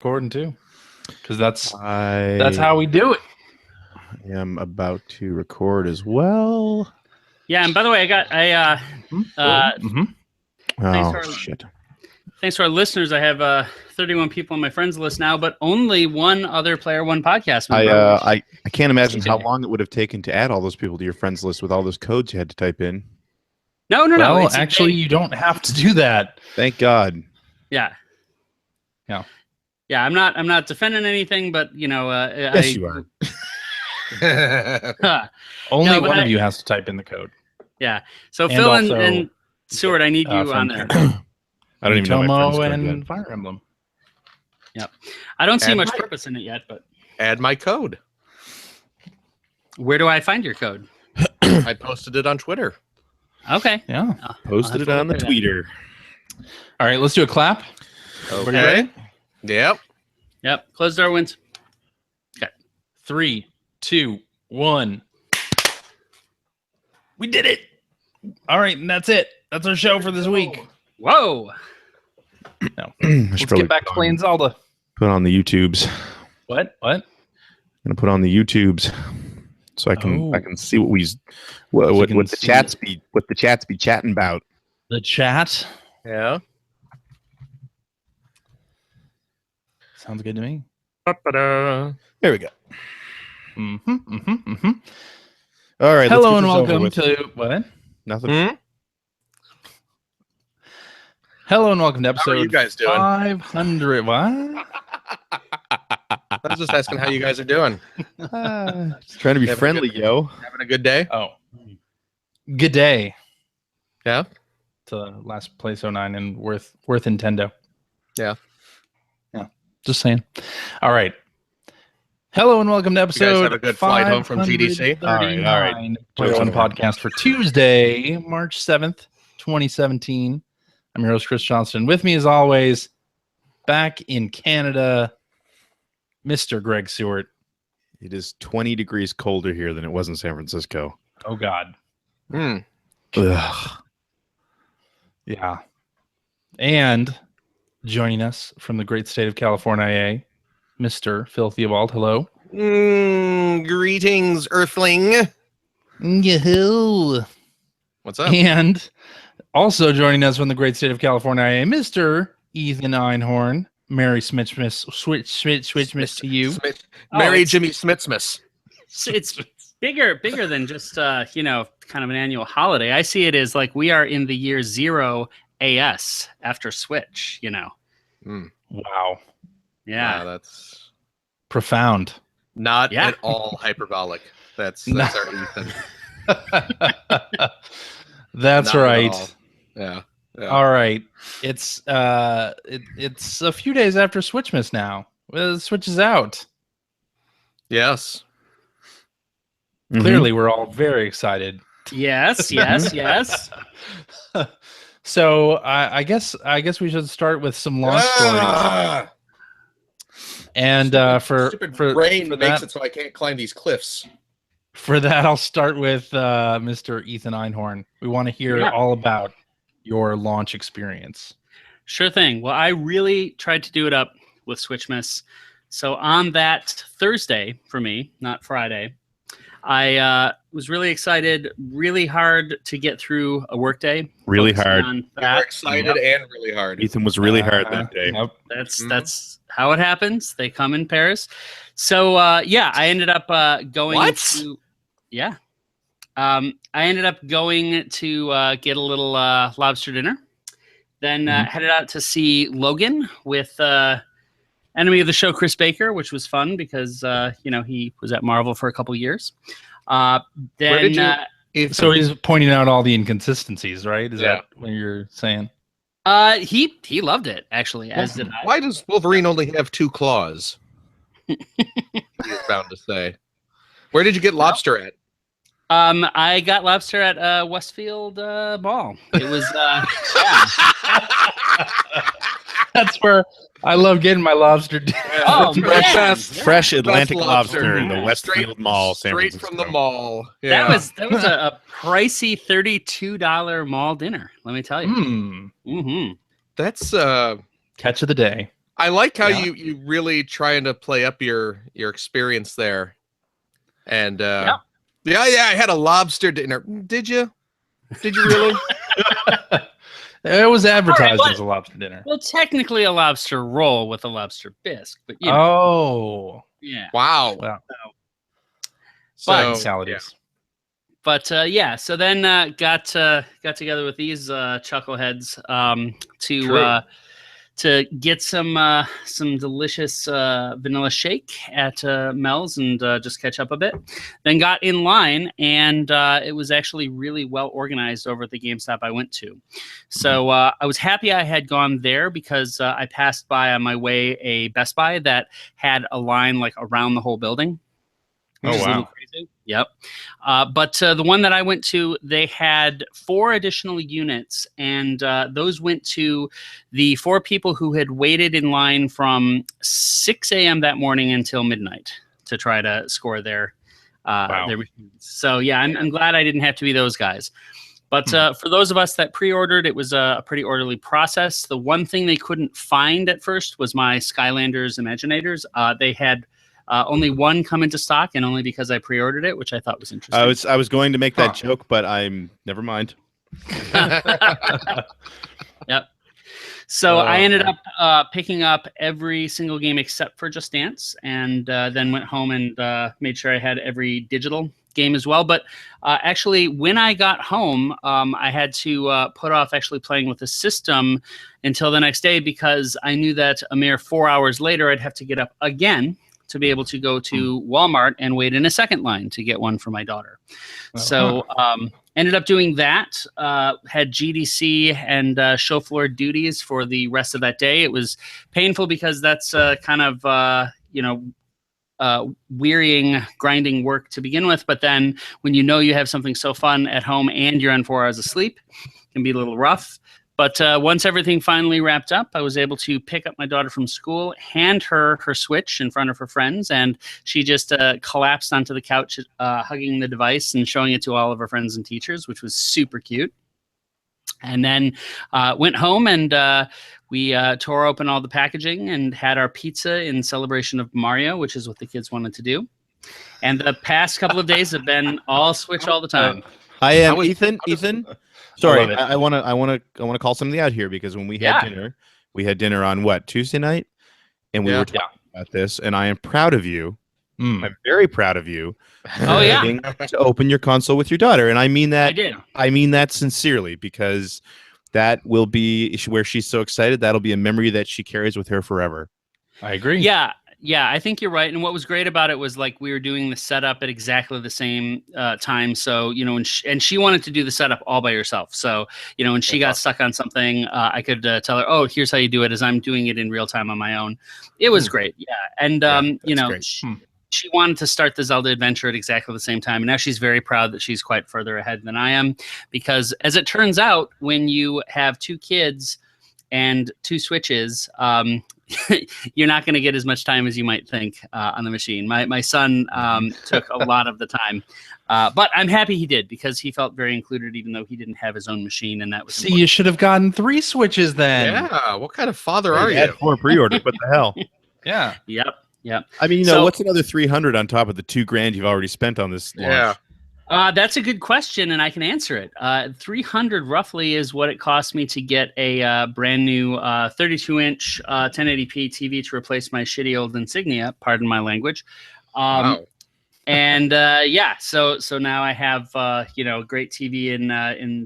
Recording too, because that's how we do it. I am about to record as well. Yeah, and by the way, Shit. Thanks to our listeners, I have 31 people on my friends list now, but only one other Player One podcast member. I can't imagine how long it would have taken to add all those people to your friends list with all those codes you had to type in. No. Well, actually, you don't have to do that. Thank God. Yeah. Yeah, I'm not defending anything, but you know, yes, you are. Only one of you has to type in the code. Yeah. So And Phil also, and Stuart, I need you on there. I don't even know my friend's Tomo code and yet. Fire Emblem. Yep. I don't see Add much my- purpose in it yet, but Add my code. where do I find your code? I posted it on Twitter. Okay. Yeah. Posted it on the tweeter. All right, let's do a clap. Everybody ready? Yep. Yep. Close door wins. 3, 2, 1. We did it. All right, and that's it. That's our show for this week. Whoa. No. I Let's should probably get back to playing Zelda. put on the YouTubes. What? I'm gonna put on the YouTubes so I can see what the chats be chatting about. The chat. Yeah. Sounds good to me. Ba-ba-da. There we go. Mm-hmm. All right. Hello let's and get this over welcome with. to what? Nothing. Hello and welcome to How are you episode guys doing? 500. What? I was just asking how you guys are doing. Just trying to be Have a friendly, good- yo. Having a good day? Oh. Good day Yeah. to last place 09 and worth Nintendo. Yeah. Just saying. All right. Hello and welcome to You guys episode have a good flight home from GDC? All right. Player One podcast for Tuesday, March 7th, 2017. I'm your host, Chris Johnston. With me, as always, back in Canada, Mr. Greg Seward. It is 20 degrees colder here than it was in San Francisco. Oh, God. Hmm. Ugh. Yeah. And joining us from the great state of California, Mr. Phil Theobald. Hello. Greetings, Earthling. Yahoo. What's up? And also joining us from the great state of California, Mr. Ethan Einhorn. Merry Switchmas to you. Mary it's- Jimmy Smitsmas. It's bigger than just kind of an annual holiday. I see it as like we are in the year 0 AS after Switch, Wow. Yeah. Wow, that's Profound. not Yeah. at all hyperbolic. That's our Ethan. That's Not at right. all. Yeah. All right. It's it's a few days after Switchmas now. Well, the Switch is out. Yes. Mhm. Clearly, we're all very excited. Yes. So I guess we should start with some launch stories. Ah! And Stupid for rain for makes that, it so I can't climb these cliffs. for that, I'll start with Mr. Ethan Einhorn. We want to hear Yeah. all about your launch experience. Sure thing. Well, I really tried to do it up with Switchmas. So on that Thursday for me, not Friday, I was really excited, really hard to get through a workday. Really focusing hard. on You were that. excited and really hard. Ethan was really hard that day. Yep. That's how it happens. They come in pairs. So I ended up going What? to I ended up going to get a little lobster dinner. Then headed out to see Logan with enemy of the show Chris Baker, which was fun because he was at Marvel for a couple years. Where did you- Then So he's pointing out all the inconsistencies, right? Is Yeah. that what you're saying? he loved it actually, as did I. Why does Wolverine only have 2 claws? He's bound to say. Where did you get lobster at? I got lobster at Westfield Mall. It was That's where I love getting my lobster. Oh, fresh, man. fresh Atlantic Best lobster in lobster. the Westfield Mall, San Straight Francisco. from the mall. Yeah. That was a pricey $32 mall dinner. Let me tell you. Hmm. Mm-hmm. That's Catch of the day. I like how you really trying to play up your experience there. And yeah, I had a lobster dinner. Did you? Did you really? It was advertised as a lobster dinner. Well, technically a lobster roll with a lobster bisque, but you know. Oh. Yeah. Wow. But salads. But so then got together with these chuckleheads to get some delicious vanilla shake at Mel's and just catch up a bit. Then got in line, and it was actually really well organized over at the GameStop I went to. So I was happy I had gone there because I passed by on my way a Best Buy that had a line like around the whole building. Oh, wow. A little crazy. Yep. But the one that I went to, they had 4 additional units, and those went to the 4 people who had waited in line from 6 a.m. that morning until midnight to try to score their machines. So, yeah, I'm glad I didn't have to be those guys. But for those of us that pre-ordered, it was a pretty orderly process. The one thing they couldn't find at first was my Skylanders Imaginators. They had only one come into stock, and only because I pre-ordered it, which I thought was interesting. I was going to make that joke, but I'm never mind. Yep. So I ended up picking up every single game except for Just Dance, and then went home and made sure I had every digital game as well. But actually, when I got home, I had to put off actually playing with the system until the next day because I knew that a mere 4 hours later, I'd have to get up again to be able to go to Walmart and wait in a second line to get one for my daughter. So ended up doing that, had GDC and show floor duties for the rest of that day. It was painful because that's kind of, wearying, grinding work to begin with. But then when you know you have something so fun at home and you're on 4 hours of sleep, it can be a little rough. But once everything finally wrapped up, I was able to pick up my daughter from school, hand her Switch in front of her friends, and she just collapsed onto the couch, hugging the device and showing it to all of her friends and teachers, which was super cute. And then went home and we tore open all the packaging and had our pizza in celebration of Mario, which is what the kids wanted to do. And the past couple of days have been all Switch all the time. I am Ethan. Sorry, I want to call something out here because when we had dinner on Tuesday night, and we were talking about this, and I am proud of you. I'm very proud of you. Oh yeah, to open your console with your daughter, and I mean that. I did. I mean that sincerely because that will be where she's so excited. That'll be a memory that she carries with her forever. I agree. Yeah, I think you're right. And what was great about it was like we were doing the setup at exactly the same time. So, and she wanted to do the setup all by herself. So, when she got stuck on something, I could tell her, oh, here's how you do it as I'm doing it in real time on my own. It was great. Yeah. And, she wanted to start the Zelda adventure at exactly the same time. And now she's very proud that she's quite further ahead than I am. Because as it turns out, when you have 2 kids and 2 Switches, you're not going to get as much time as you might think on the machine. My son took a lot of the time, but I'm happy he did because he felt very included, even though he didn't have his own machine, and that was. See, you should have gotten 3 Switches then. Yeah, what kind of father are you? 4 pre-ordered. What the hell? Yeah. Yep. I mean, what's another $300 on top of the $2,000 you've already spent on this launch? Yeah. That's a good question, and I can answer it. $300 roughly is what it cost me to get a brand new 32-inch 1080p TV to replace my shitty old Insignia. Pardon my language. Wow. And so now I have a great TV in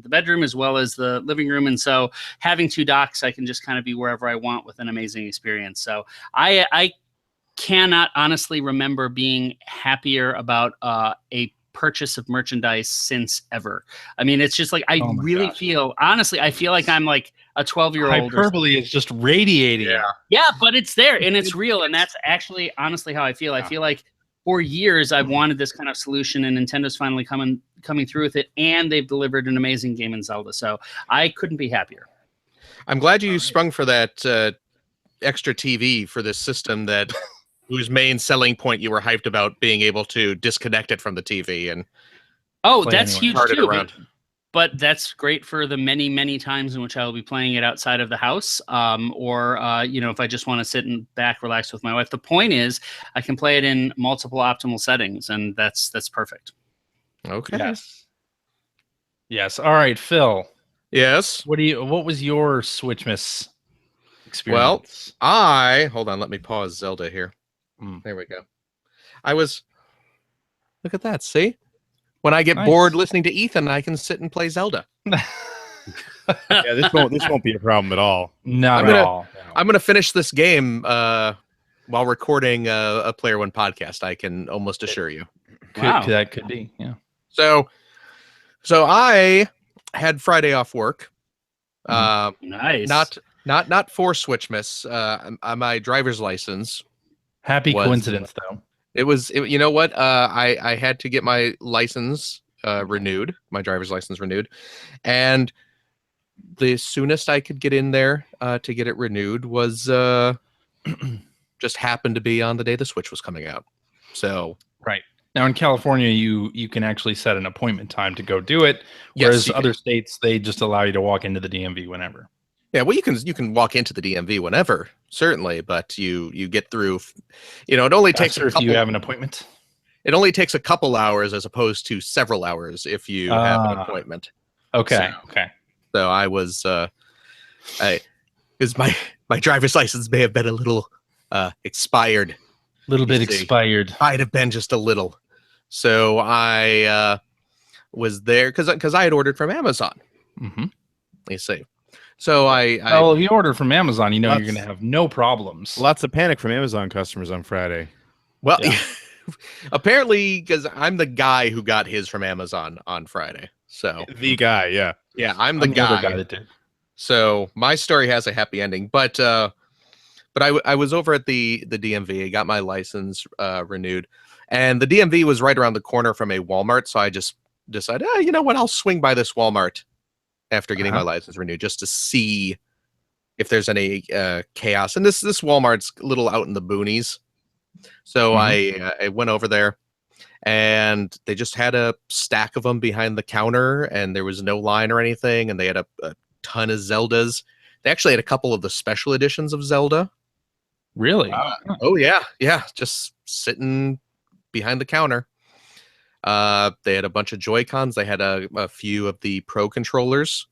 the bedroom as well as the living room, and so having 2 docks, I can just kind of be wherever I want with an amazing experience. So I cannot honestly remember being happier about a purchase of merchandise since ever. I mean, it's just like I really feel like I'm like a 12-year-old. Hyperbole is just radiating. Yeah, but it's there and it's real, and that's actually honestly how I feel. I feel like for years I've wanted this kind of solution, and Nintendo's finally coming through with it, and they've delivered an amazing game in Zelda. So I couldn't be happier. I'm glad you sprung for that extra TV for this system that whose main selling point you were hyped about being able to disconnect it from the TV and that's huge too. but that's great for the many, many times in which I will be playing it outside of the house, or if I just want to sit and back, relax with my wife. The point is, I can play it in multiple optimal settings, and that's perfect. Okay. Yes. All right, Phil. Yes. What was your Switchmas Well, experience? hold on, let me pause Zelda here. There we go. Look at that. See? When I get bored listening to Ethan, I can sit and play Zelda. Yeah, this won't be a problem at all. Not at all. I'm going to finish this game while recording a Player One podcast, I can almost assure you. That could be, yeah. So I had Friday off work. Nice. Not for Switchmas. My driver's license. Happy coincidence, though. You know what? I had to get my license renewed, my driver's license renewed, and the soonest I could get in there to get it renewed was just happened to be on the day the Switch was coming out. So right now in California, you can actually set an appointment time to go do it, whereas other states they just allow you to walk into the DMV whenever. Yeah, well, you can walk into the DMV whenever, certainly, but you get through. It only takes if you have an appointment. It only takes a couple hours as opposed to several hours if you have an appointment. Okay. So I was, because my driver's license may have been a little expired. Little bit expired. Might have been just a little. So I was there because I had ordered from Amazon. Mm-hmm. You see. So if you order from Amazon, you're going to have no problems. Lots of panic from Amazon customers on Friday. Well, apparently, because I'm the guy who got his from Amazon on Friday. So the guy, yeah, I'm the guy that did. So my story has a happy ending, but I was over at the DMV. I got my license renewed, and the DMV was right around the corner from a Walmart. So I just decided, you know what, I'll swing by this Walmart after getting my license renewed just to see if there's any chaos. And this Walmart's a little out in the boonies. So I went over there, and they just had a stack of them behind the counter, and there was no line or anything, and they had a ton of Zeldas. They actually had a couple of the special editions of Zelda. Really? Oh, yeah. Yeah, just sitting behind the counter. They had a bunch of Joy-Cons. They had a few of the Pro controllers.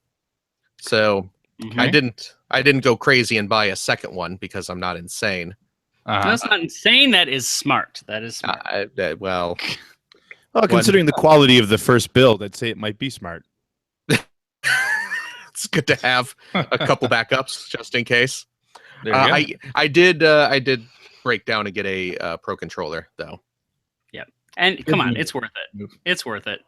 So I didn't go crazy and buy a second one because I'm not insane. That's not insane. That is smart. That is smart. Well, considering the quality of the first build, I'd say it might be smart. It's good to have a couple backups just in case. There you go. I did break down and get a Pro controller though. Yeah, and come on, it's worth it. It's worth it.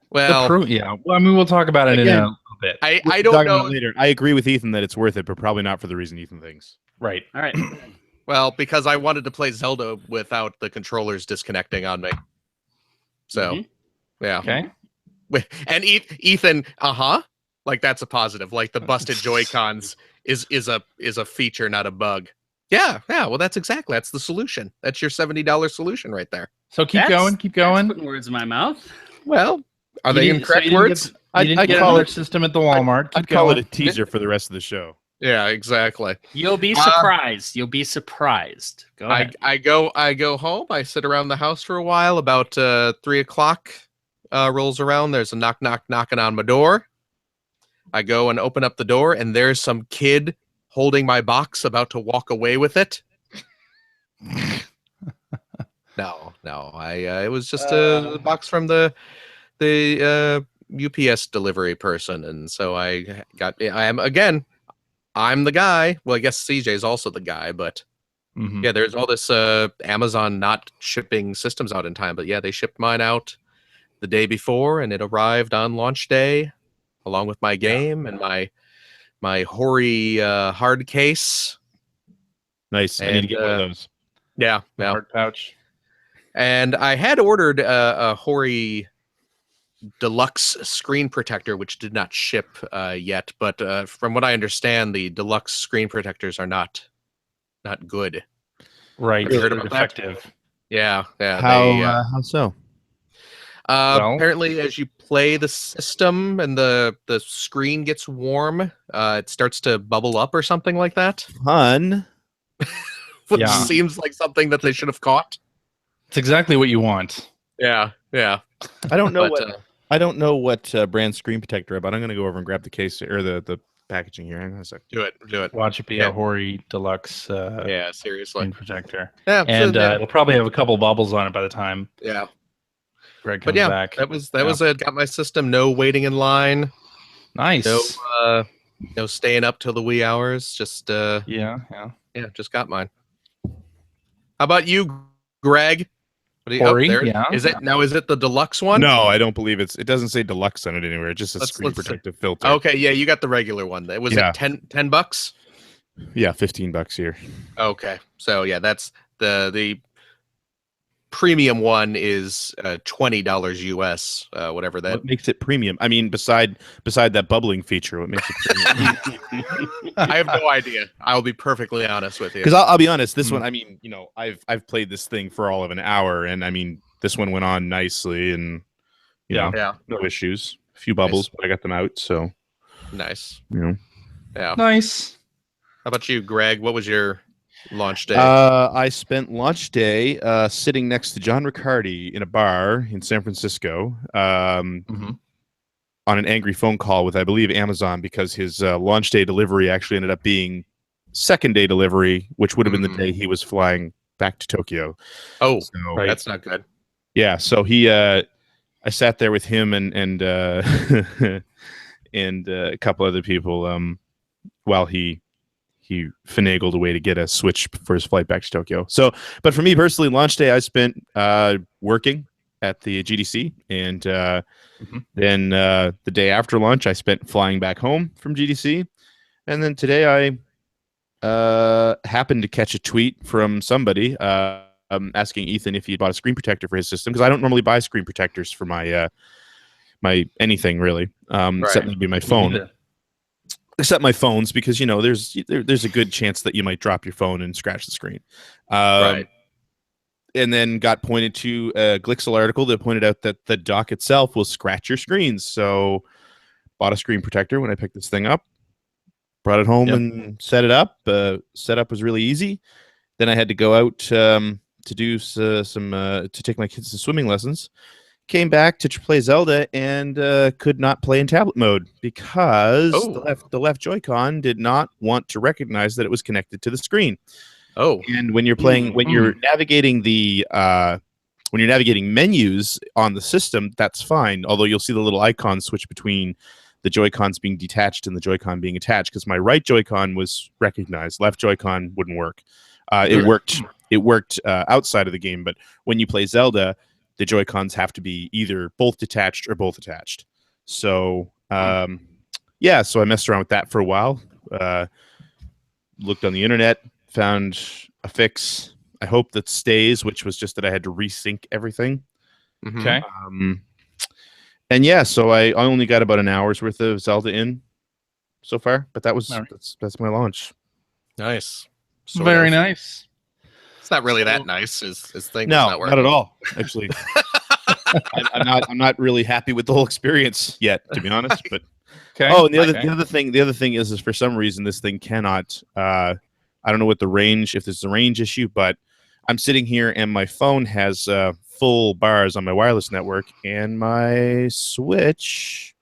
Well, Well, I mean, we'll talk about it in a little bit. I don't know later. I agree with Ethan that it's worth it, but probably not for the reason Ethan thinks. Right. All right. Well, because I wanted to play Zelda without the controllers disconnecting on me. So, yeah. Okay. And Ethan, like that's a positive. Like the busted Joy-Cons is a feature, not a bug. Yeah. Well, that's the solution. That's your $70 solution right there. So keep going. That's putting words in my mouth. Well, are they incorrect words? I'd call it system at the Walmart. I'd call it a teaser for the rest of the show. Yeah, exactly. You'll be surprised. You'll be surprised. Go ahead. I go home. I sit around the house for a while. About 3:00 rolls around. There's a knocking on my door. I go and open up the door, and there's some kid holding my box, about to walk away with it. No. It was just a box from the UPS delivery person, and so I'm the guy. Well, I guess CJ's also the guy, but yeah, there's all this Amazon not shipping systems out in time. But yeah, they shipped mine out the day before, and it arrived on launch day, along with my game and my hoary hard case. Nice. I need to get one of those. Yeah. Hard pouch. And I had ordered a hoary deluxe screen protector, which did not ship yet, but from what I understand, the deluxe screen protectors are not good. Right, have you heard about defective. Yeah. How so? Well- Apparently, as you play the system and the screen gets warm, it starts to bubble up or something like that. Fun. Which Yeah. seems like something that they should have caught. It's exactly what you want. Yeah, yeah. I don't know But, what brand screen protector, but I'm gonna go over and grab the case or the packaging here. Hang on a sec. do it. Watch it be Yeah. a Hori Deluxe Yeah, seriously. screen protector. Yeah, And so, it'll probably have a couple bubbles on it by the time yeah. Greg But comes yeah, back. that was it. Got my system. No waiting in line. Nice. No staying up till the wee hours. Just Yeah. just got mine. How about you, Greg? What do you, Hori, there. yeah. Is it now? Is it the deluxe one? No, I don't believe it doesn't say deluxe on it anywhere. It's just a Let's- screen let's see. protective filter. Okay, yeah, you got the regular one. It was Yeah. it $10? Yeah, $15 here. Okay, so yeah, that's the premium one is $20 US, whatever that. What makes it premium? I mean, beside that bubbling feature, what makes it premium? I have no idea. I'll be perfectly honest with you. Because I'll be honest, this Hmm. one, I mean, I've played this thing for all of an hour, and I mean, this one went on nicely, and you know, Yeah, no issues. A few bubbles, but I got them out, so nice. Yeah. Nice. How about you, Greg? What was your launch day? I spent launch day sitting next to John Riccardi in a bar in San Francisco. Mhm. On an angry phone call with, I believe, Amazon, because his launch day delivery actually ended up being second day delivery, which would have been the day he was flying back to Tokyo. Oh, So, right. that's not good. yeah, so I sat there with him and and a couple other people while he finagled a way to get a Switch for his flight back to Tokyo. So, but for me personally, launch day I spent working at the GDC, and then the day after lunch I spent flying back home from GDC, and then today I happened to catch a tweet from somebody asking Ethan if he bought a screen protector for his system, because I don't normally buy screen protectors for my my anything really, except maybe my phone. Except my phones, because there's a good chance that you might drop your phone and scratch the screen. Right. And then got pointed to a Glixel article that pointed out that the dock itself will scratch your screens. So bought a screen protector when I picked this thing up, brought it home and set it up. Setup was really easy. Then I had to go out to do to take my kids to swimming lessons. Came back to play Zelda and could not play in tablet mode because the left Joy-Con did not want to recognize that it was connected to the screen. Oh, And when you're playing, when you're navigating menus on the system, that's fine. Although you'll see the little icon switch between the Joy-Cons being detached and the Joy-Con being attached. Because my right Joy-Con was recognized, left Joy-Con wouldn't work. It worked outside of the game, but when you play Zelda, the Joy-Cons have to be either both detached or both attached. So, so I messed around with that for a while. Looked on the internet, found a fix. I hope that stays, which was just that I had to resync everything. Okay. And yeah, so I only got about an hour's worth of Zelda in so far, but that's my launch. nice. Very nice. It's not really that nice. His thing No, was not working. not at all. Actually, I'm not really happy with the whole experience yet, to be honest. But Okay. oh, and the other thing is for some reason this thing cannot. I don't know what if there's a range issue, but I'm sitting here and my phone has full bars on my wireless network, and my Switch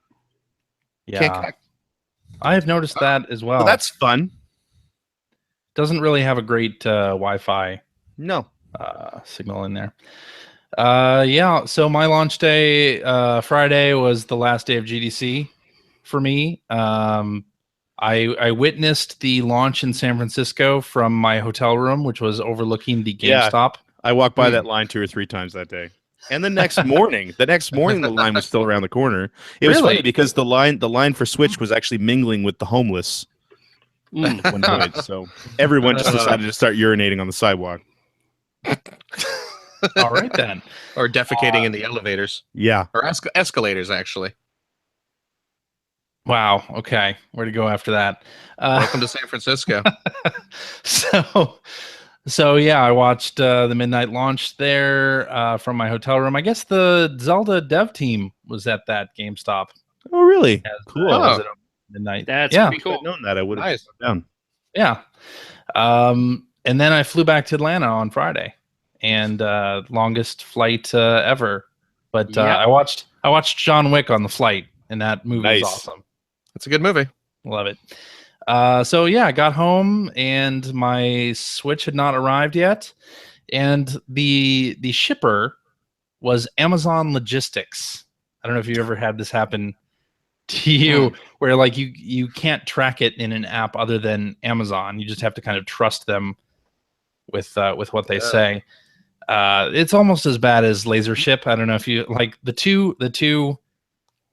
can't connect. I have noticed that as well. So that's fun. Doesn't really have a great Wi-Fi No. signal in there. So my launch day Friday was the last day of GDC for me. I witnessed the launch in San Francisco from my hotel room, which was overlooking the GameStop. I walked by that line 2 or 3 times that day. And the next morning, the line was still around the corner. It was funny because the line for Switch was actually mingling with the homeless at one point. So everyone just decided to start urinating on the sidewalk. All right then. Or defecating in the elevators. Yeah. Or escalators, actually. Wow. Okay. Where to go after that? Welcome to San Francisco. So yeah, I watched the midnight launch there from my hotel room. I guess the Zelda dev team was at that GameStop. Oh, really? Cool. As it midnight. That's yeah. pretty cool. If I'd known that, I would have Nice. down. Yeah. And then I flew back to Atlanta on Friday, and longest flight ever. But I watched John Wick on the flight, and that movie was awesome. It's a good movie. Love it. So yeah, I got home and my Switch had not arrived yet, and the shipper was Amazon Logistics. I don't know if you ever had this happen to you, where like you can't track it in an app other than Amazon. You just have to kind of trust them with what they say. It's almost as bad as Laser Ship. I don't know if you like the two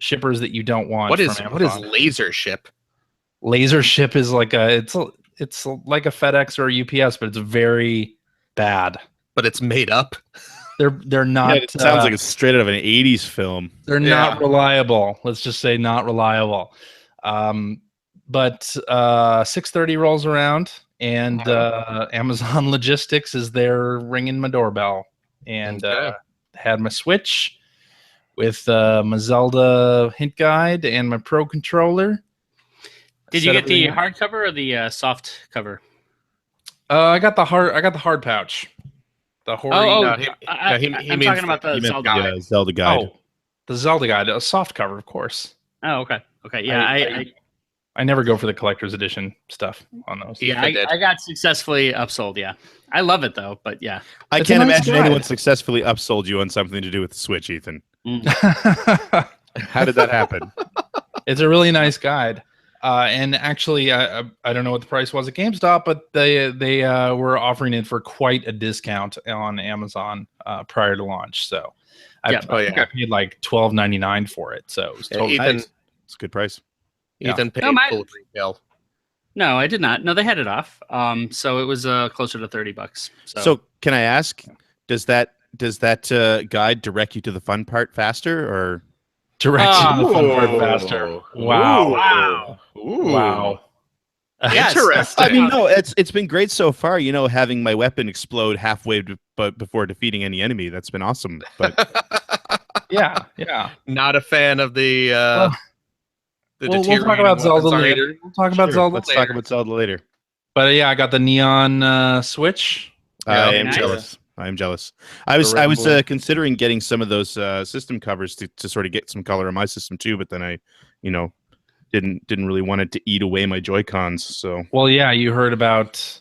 shippers that you don't want. What is Laser Ship? Laser Ship is like it's like a FedEx or a UPS, but it's very bad. But it's made up. They're not. Yeah, it sounds like it's straight out of an '80s film. They're not reliable. Let's just say not reliable. But 6:30 rolls around, and Amazon Logistics is there ringing my doorbell, and had my Switch with my Zelda hint guide and my Pro controller. Did you get the hard cover or the soft cover? I got the hard pouch. The hoary. I'm talking about the Zelda guide. Zelda guide. Oh, the Zelda guide, a soft cover, of course. Oh, okay. Yeah, I never go for the collector's edition stuff on those. Yeah, I got successly upsold. Yeah, I love it though, but yeah, I can't imagine anyone successfully upsold you on something to do with the Switch, Ethan. How did that happen? It's a really nice guide. And actually, I don't know what the price was at GameStop, but they were offering it for quite a discount on Amazon prior to launch. So I think I paid like $12.99 for it. So it was totally nice. It's a good price. Ethan paid full retail. No, I did not. No, they had it off. So it was closer to $30. So can I ask, does that guide direct you to the fun part faster, or? Direct to the fun part faster. Wow. Wow. Interesting. I mean, no, it's been great so far. You know, having my weapon explode halfway before defeating any enemy. That's been awesome. But yeah. Not a fan of the we'll talk about Zelda later. Talk about Zelda later. But yeah, I got the neon Switch. I am jealous. I was considering getting some of those system covers to sort of get some color in my system too, but then I, didn't really want it to eat away my Joy-Cons. So you heard about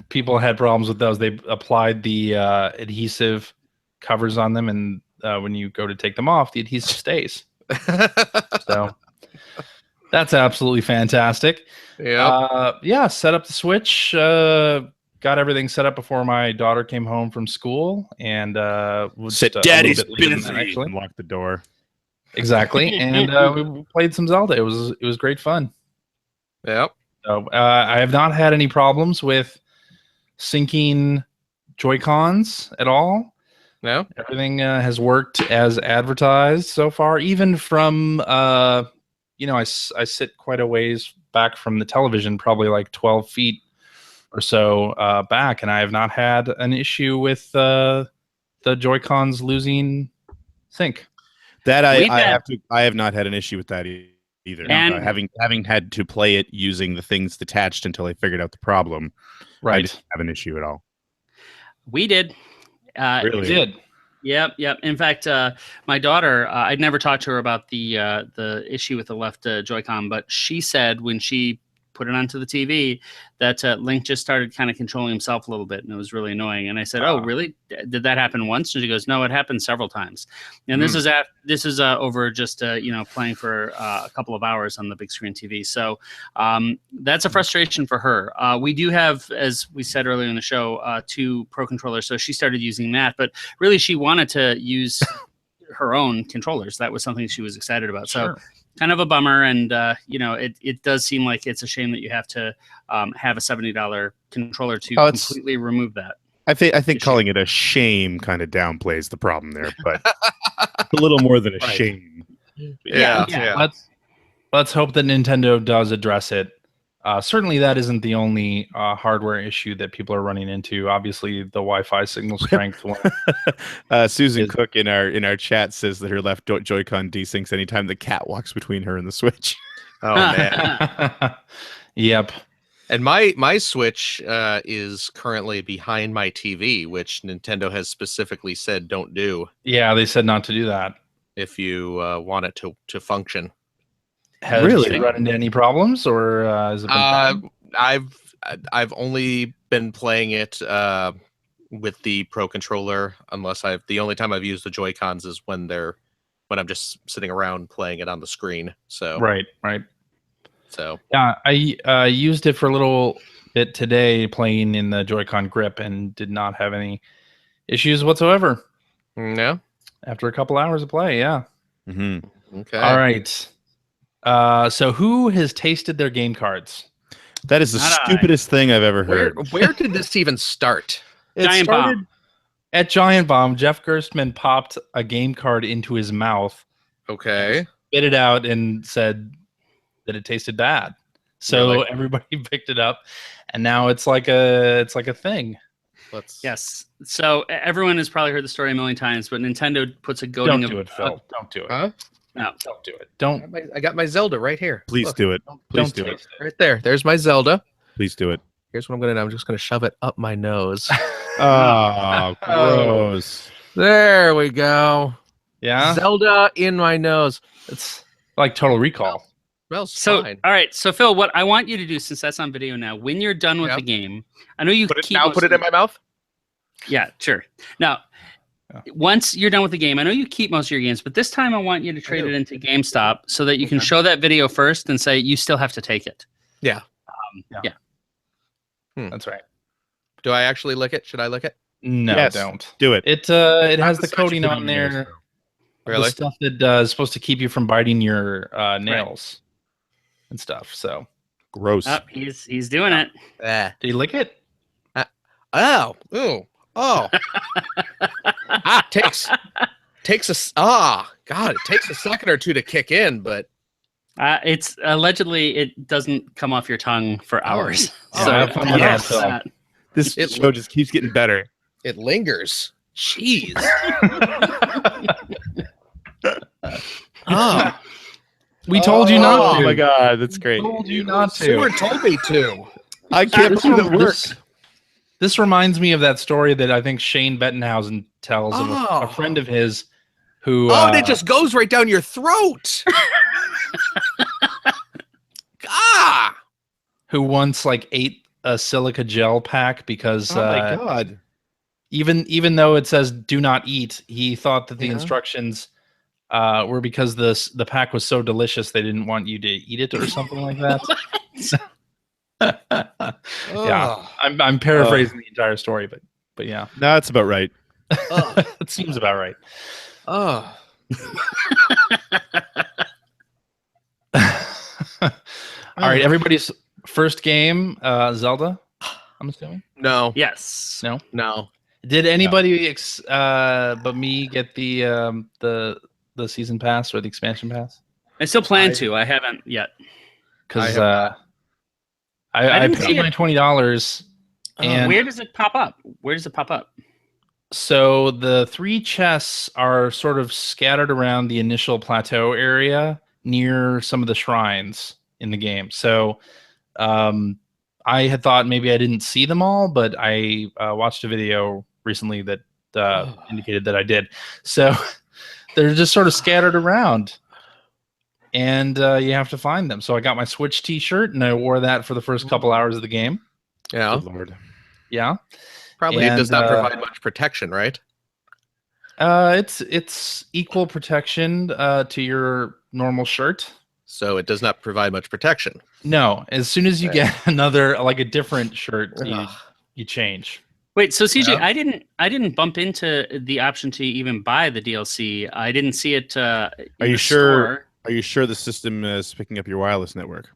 people had problems with those. They applied the adhesive covers on them, and when you go to take them off, the adhesive stays. So that's absolutely fantastic. Set up the Switch. Got everything set up before my daughter came home from school, and said, "Daddy's busy." And locked the door. Exactly, and we played some Zelda. It was great fun. Yep. So I have not had any problems with syncing Joy-Cons at all. No, everything has worked as advertised so far. Even from I sit quite a ways back from the television, probably like 12 feet or so back, and I have not had an issue with the Joy-Cons losing sync. That I have not had an issue with that either. And having had to play it using the things detached until I figured out the problem. Right, I didn't have an issue at all. We did. Really? Did. Yep. In fact, my daughter, I'd never talked to her about the issue with the left Joy-Con, but she said when she put it onto the TV that Link just started kind of controlling himself a little bit, and it was really annoying. And I said, "Oh, really? Did that happen once?" And she goes, "No, it happened several times." And this is over just playing for a couple of hours on the big screen TV. So that's a frustration for her. We do have, as we said earlier in the show, 2 Pro controllers, so she started using that. But really, she wanted to use her own controllers. That was something she was excited about. So. Sure. Kind of a bummer, and it does seem like it's a shame that you have to have a $70 controller to completely remove that. I think calling it a shame kind of downplays the problem there, but a little more than a shame. Yeah. Let's hope that Nintendo does address it Certainly, that isn't the only hardware issue that people are running into. Obviously, the Wi-Fi signal strength one. Susan Cook in our chat says that her left Joy-Con desyncs anytime the cat walks between her and the Switch. Oh man. Yep. And my Switch is currently behind my TV, which Nintendo has specifically said don't do. Yeah, they said not to do that if you want it to function. Has really run into any problems, or has it been I've only been playing it with the Pro controller. The only time I've used the Joy-Cons is when I'm just sitting around playing it on the screen. So right. So yeah, I used it for a little bit today, playing in the Joy-Con grip, and did not have any issues whatsoever. No. After a couple hours of play, yeah. Mm-hmm. Okay. All right. So who has tasted their game cards? That is the stupidest thing I've ever heard. Where did this even start? Giant Bomb. At Giant Bomb, Jeff Gerstmann popped a game card into his mouth. Okay. Spit it out and said that it tasted bad. So everybody picked it up, and now it's like a thing. Yes. So everyone has probably heard the story a million times, but Nintendo puts a goading Don't do it, Phil. Don't do it. Huh? No, don't do it. Don't. I got my Zelda right here. Please Look, do it. Please don't do it. Right there. There's my Zelda. Please do it. Here's what I'm gonna do. I'm just gonna shove it up my nose. Oh, gross. There we go. Yeah. Zelda in my nose. It's like Total Recall. Smells So, fine. all right. So, Phil, what I want you to do, since that's on video now, when you're done with the game, I know you put it in my mouth. Yeah, sure. Now, once you're done with the game, I know you keep most of your games, but this time I want you to trade it into GameStop so that you can show that video first and say you still have to take it. Yeah. Yeah. That's right. Do I actually lick it? Should I lick it? No, Yes. don't. Do it. It has the coating on there. Really? The stuff that is supposed to keep you from biting your nails and stuff. So Gross. He's doing it. did you lick it? Oh. Ooh. Oh. Takes God, it takes a second or two to kick in, but It's allegedly it doesn't come off your tongue for hours. So have fun with that, Phil. This show just keeps getting better. it lingers. Jeez. Oh. We told you not to. Oh my god, that's great. We told you not to. Sewer told me to. I can't believe it worked. This reminds me of that story that I think Shane Bettenhausen tells of Oh. a friend of his who And it just goes right down your throat. Ah. who once ate a silica gel pack because Oh my god. even though it says do not eat, he thought that the instructions were because the pack was so delicious they didn't want you to eat it or something like that. Yeah, I'm paraphrasing the entire story, but yeah, No, that's about right. it seems about right. Oh. All right, everybody's first game, Zelda. I'm assuming. No. Yes. No. Did anybody but me get the season pass or the expansion pass? I still plan to. I haven't yet. Because I I didn't see paid it. my $20, and Where does it pop up? Where does it pop up? so the 3 chests are sort of scattered around the initial plateau area near some of the shrines in the game. So I had thought maybe I didn't see them all, but I watched a video recently that indicated that I did. So they're just sort of scattered around, and you have to find them. So I got my Switch t-shirt, and I wore that for the first couple hours of the game. Yeah. Good Lord. Yeah. Probably it does not And, provide much protection, right? It's equal protection to your normal shirt. So it does not provide much protection. No, as soon as you Okay. get another a different shirt, Ugh. you change. Wait, so CJ, Yeah. I didn't bump into the option to even buy the DLC. I didn't see it. Are in you the sure? store. Are you sure the system is picking up your wireless network?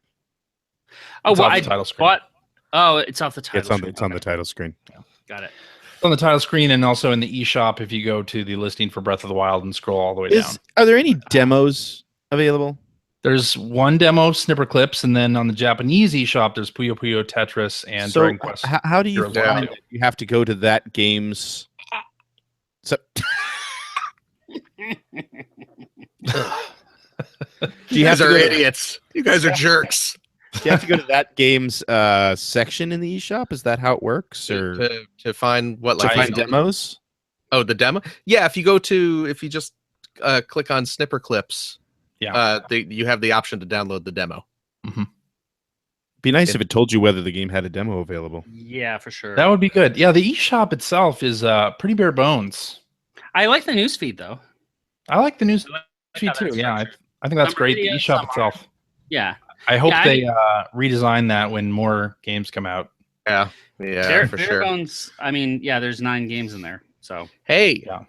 Oh, It's well, off I the title screen. bought. Oh, it's off the title. It's on screen. the title screen. Got it. It's on the title screen and also in the eShop if you go to the listing for Breath of the Wild and scroll all the way down. Are there any demos available? There's one demo of Snipper Clips, and then on the Japanese eShop, there's Puyo Puyo, Tetris, and Dragon Quest. How do you Heroes find 1 and that you have to go to that game's? So, You guys are idiots. You guys are jerks. do you have to go to that game's section in the eShop? Is that how it works, or To find what to like find demos? Oh, the demo. Yeah, if you just click on Snipper Clips, Yeah. you have the option to download the demo. Be nice if it told you whether the game had a demo available. Yeah, for sure. That would be good. Yeah, the eShop itself is pretty bare bones. I like the newsfeed though. I like the news I like feed how too. that's Yeah, structured. I think that's Some great. The videos, eShop some itself. Yeah. I hope Yeah, they redesign that when more games come out. Yeah, for Bare sure. bones. I mean, yeah, there's 9 games in there. So Hey, Yeah.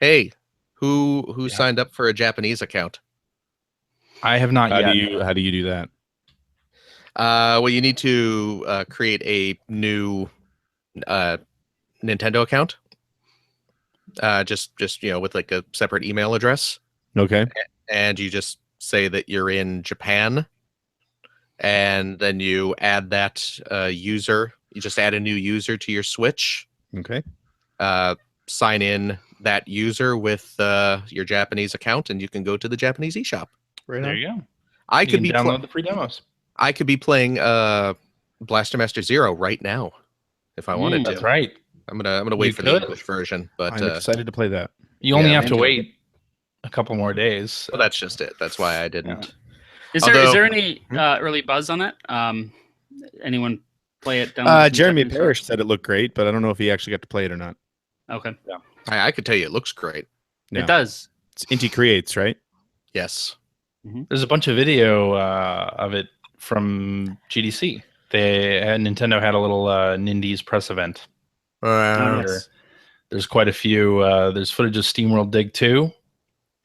hey, who signed up for a Japanese account? I have not yet. How do you do that? Well, you need to create a new Nintendo account. Just with like a separate email address, Okay. and you just say that you're in Japan, and then you add that user. You just add a new user to your Switch. Okay. Sign in that user with your Japanese account, and you can go to the Japanese eShop. Right There you go. I You could can be download the free demos. I could be playing Blaster Master Zero right now if I wanted to. That's right. I'm gonna wait You for could. the English version, but I'm excited to play that. You only Yeah, have to man. wait a couple more days. well, that's just it. That's why I didn't. is Although- there any early buzz on it? Anyone play it? download some Jeremy Japanese Parrish said it looked great, but I don't know if he actually got to play it or not. stuff? Okay. I could tell you it looks great. Yeah. It does. It's Inti Creates, right? Yes. There's a bunch of video of it from GDC. Nintendo had a little Nindies press event. Where there's quite a few. There's footage of SteamWorld Dig 2.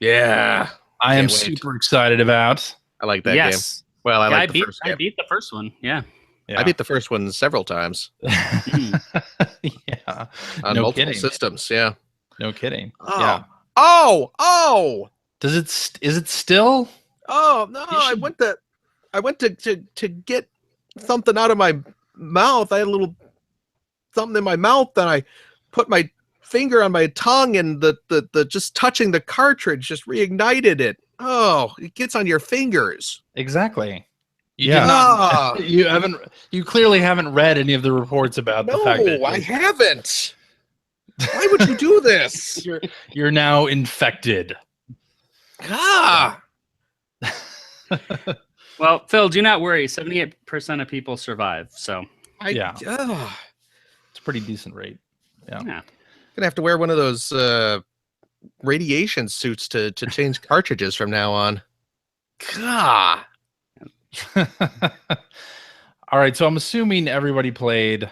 Yeah. I am Can't wait. super excited about. I like that game. Yes. Well, I Yeah, like the first I game. beat the first one. Yeah. Yeah. I beat the first one several times yeah. on No multiple kidding. systems. Yeah. No kidding. Oh. Yeah. Oh. Does it? Is it still? Oh no! You should- I went to get something out of my mouth. I had a little something in my mouth, and I put my finger on my tongue, and the just touching the cartridge just reignited it. Oh, it gets on your fingers. Exactly. You Yeah. did not- Ah. You clearly haven't read any of the reports about the fact that No, I haven't. Why would you do this? you're now infected. Ah. Well, Phil, do not worry. 78% of people survive. So Yeah. It's It's a pretty decent rate. Yeah. yeah. gonna have to wear one of those radiation suits to change cartridges from now on. God. All right. So I'm assuming everybody played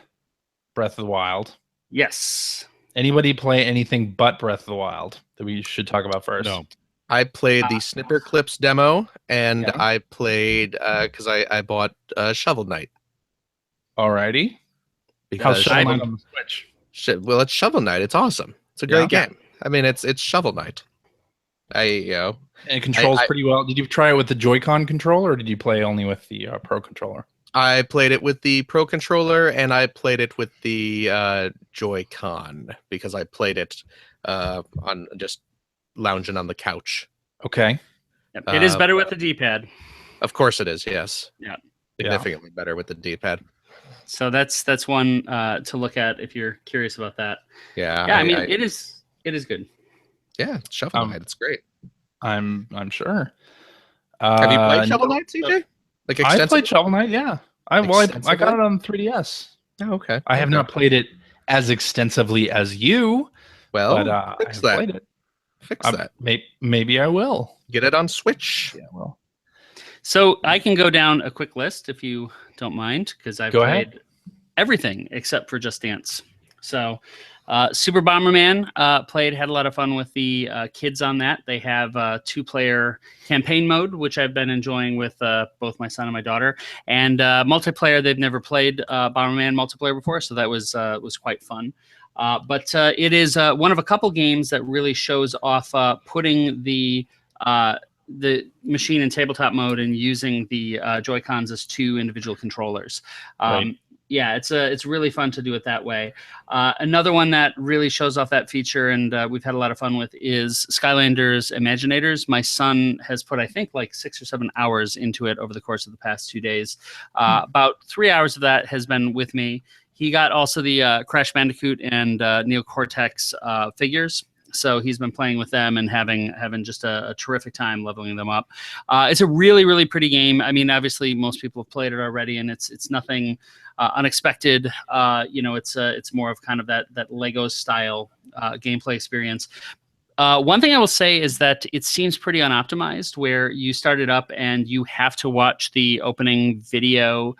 Breath of the Wild. Yes. Anybody play anything but Breath of the Wild that we should talk about first? No. I played the Snipper Clips demo, and Yeah. I played because I bought Shovel Knight. Alrighty. How's Because Shovel Knight Shovel- on the Switch? well, it's Shovel Knight. It's awesome. It's a great Yeah. game. I mean, it's Shovel Knight. And it controls I- pretty well. Did you try it with the Joy-Con controller, or did you play only with the Pro controller? I played it with the Pro controller, and I played it with the Joy-Con because I played it on just lounging on the couch. Okay. Yep. It is Uh, better with the D-pad. Of course, it is. Yes. Yeah. Significantly better with the D-pad. So that's one to look at if you're curious about that. Yeah. Yeah, I mean it is good. Yeah, Shovel Knight. It's great. I'm sure. Have you played Shovel Knight, CJ? Like I extensively? played Shovel Knight. Yeah. I Extensively? got it on 3DS. Oh, okay. I have not played it as extensively as you, Well, but I fix have that. played it. Fix that. Maybe I will. Get it on Switch. Yeah, well. So I can go down a quick list if you don't mind, because I've Go played ahead. everything except for Just Dance. So Super Bomberman played, had a lot of fun with the kids on that. They have 2-player campaign mode, which I've been enjoying with both my son and my daughter, and multiplayer. They've never played Bomberman multiplayer before, so that was quite fun. But it is one of a couple games that really shows off putting the the machine in tabletop mode and using the Joy-Cons as 2 individual controllers. Right. Yeah, it's really fun to do it that way. Another one that really shows off that feature, and we've had a lot of fun with, is Skylanders Imaginators. My son has put, I think, like 6 or 7 hours into it over the course of the past 2 days. About 3 hours of that has been with me. He got also the Crash Bandicoot and Neocortex figures. So he's been playing with them and having just a terrific time leveling them up. It's a really, really pretty game. I mean, obviously, most people have played it already, and it's nothing unexpected. It's more of kind of that Lego style gameplay experience. One thing I will say is that it seems pretty unoptimized, where you start it up and you have to watch the opening video,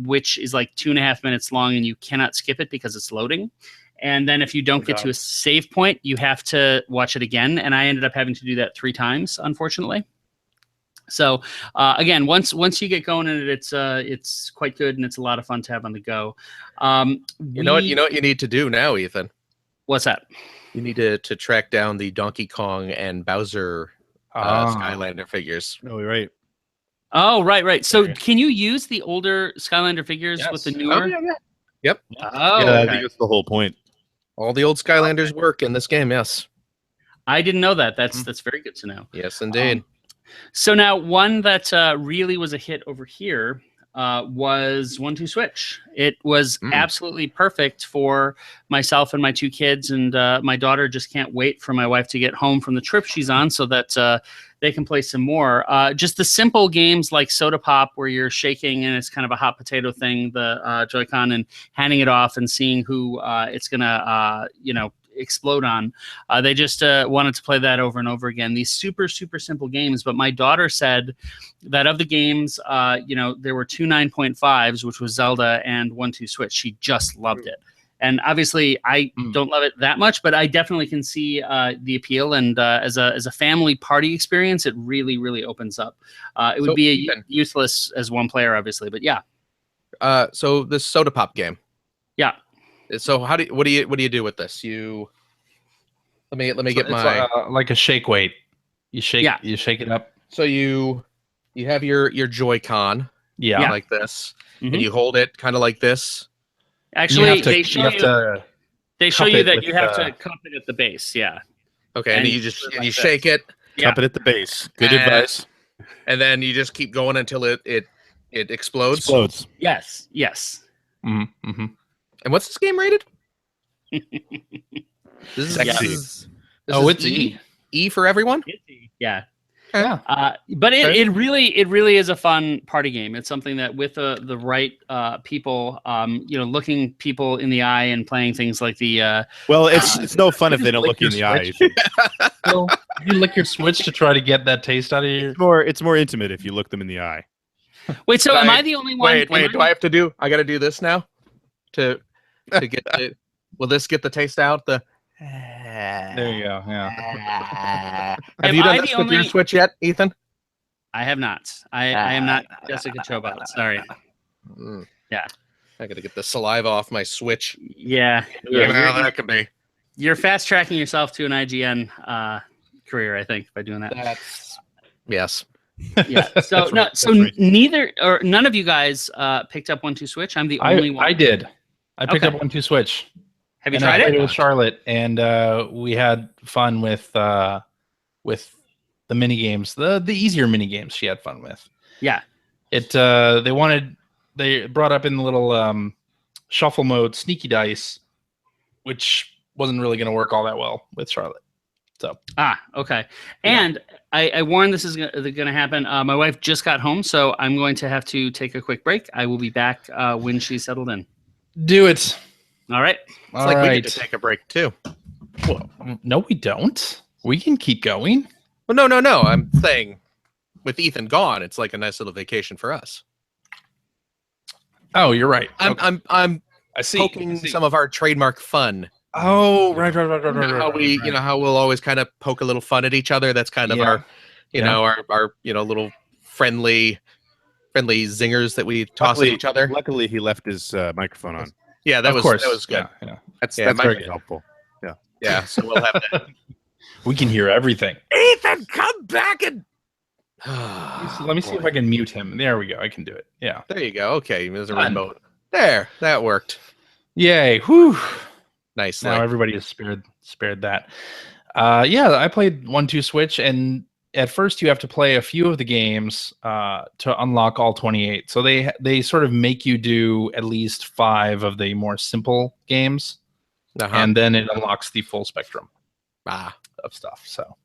which is like 2.5 minutes long, and you cannot skip it because it's loading. And then if you don't get to a save point, you have to watch it again. And I ended up having to do that 3 times, unfortunately. So again, once you get going in it, it's quite good, and it's a lot of fun to have on the go. You know what you need to do now, Ethan? What's that? You need to track down the Donkey Kong and Bowser Skylander figures. Oh, you're right. Oh, right. So can you use the older Skylander figures with the newer? Oh, yeah. Yep. Oh, I think that's the whole point. All the old Skylanders work in this game, yes. I didn't know that. That's very good to know. Yes, indeed. So now one that really was a hit over here was 1-2 Switch. It was absolutely perfect for myself and my 2 kids, and my daughter just can't wait for my wife to get home from the trip she's on so that they can play some more. Just the simple games like Soda Pop, where you're shaking and it's kind of a hot potato thing, the Joy-Con, and handing it off and seeing who it's going to, explode on. They just wanted to play that over and over again. These super, super simple games. But my daughter said that of the games, there were 2 9.5s, which was Zelda and 1-2 Switch. She just loved it. And obviously, I don't love it that much, but I definitely can see the appeal. And as a family party experience, it really, really opens up. It would be useless as one player, obviously, but yeah. So this Soda Pop game. Yeah. So what do you do with this? Let me get my like a shake weight. You shake it up. So you have your Joy-Con, like this, and you hold it kind of like this. Actually, they show you that you have to cup it at the base. Yeah. Okay, and you just shake it. Cup it at the base. Good advice. And then you just keep going until it explodes. Yes. Mm-hmm. And what's this game rated? This is it's E. E for everyone? Yeah. Yeah. But it really is a fun party game. It's something that with the right people, looking people in the eye and playing things like the. Well, it's no fun if they don't look you in the eye. Well, you lick your Switch to try to get that taste out of your. It's more intimate if you look them in the eye. Wait, so am I the only one? Wait. Do I have to do? I got to do this now, to get. Will this get the taste out? There you go. Yeah. Have you done this with your Switch yet, Ethan? I have not. I am not Jessica Chobot. Sorry. Yeah. I got to get the saliva off my Switch. Yeah. That could be. You're fast tracking yourself to an IGN career, I think, by doing that. Yes. Yeah. So none of you guys picked up 1-2 Switch. I'm the only one. I did. I picked up 1-2 Switch. Have you tried it? I played it with Charlotte, and we had fun with the mini games, the easier mini games. She had fun with. Yeah. They brought up in the little shuffle mode sneaky dice, which wasn't really going to work all that well with Charlotte. So okay. And I warned this is going to happen. My wife just got home, so I'm going to have to take a quick break. I will be back when she's settled in. Do it. All right. It's like we need to take a break too. Well, no, we don't. We can keep going. Well, no. I'm saying with Ethan gone, it's like a nice little vacation for us. Oh, you're right. I'm poking some of our trademark fun. Oh, right. How we'll always kind of poke a little fun at each other. That's kind of our little friendly zingers that we toss at each other. Luckily, he left his microphone on. Yeah, that was good. Yeah. That's very helpful. Yeah. So we'll have that. We can hear everything. Ethan, come back and Let me see if I can mute him. There we go. I can do it. Yeah. There you go. Okay, there's a Done. remote. There, that worked. Yay. Whew. Nicely. Now everybody is spared that. Yeah, I played 1-2 Switch, and at first you have to play a few of the games to unlock all 28. So they sort of make you do at least 5 of the more simple games, and then it unlocks the full spectrum of stuff. So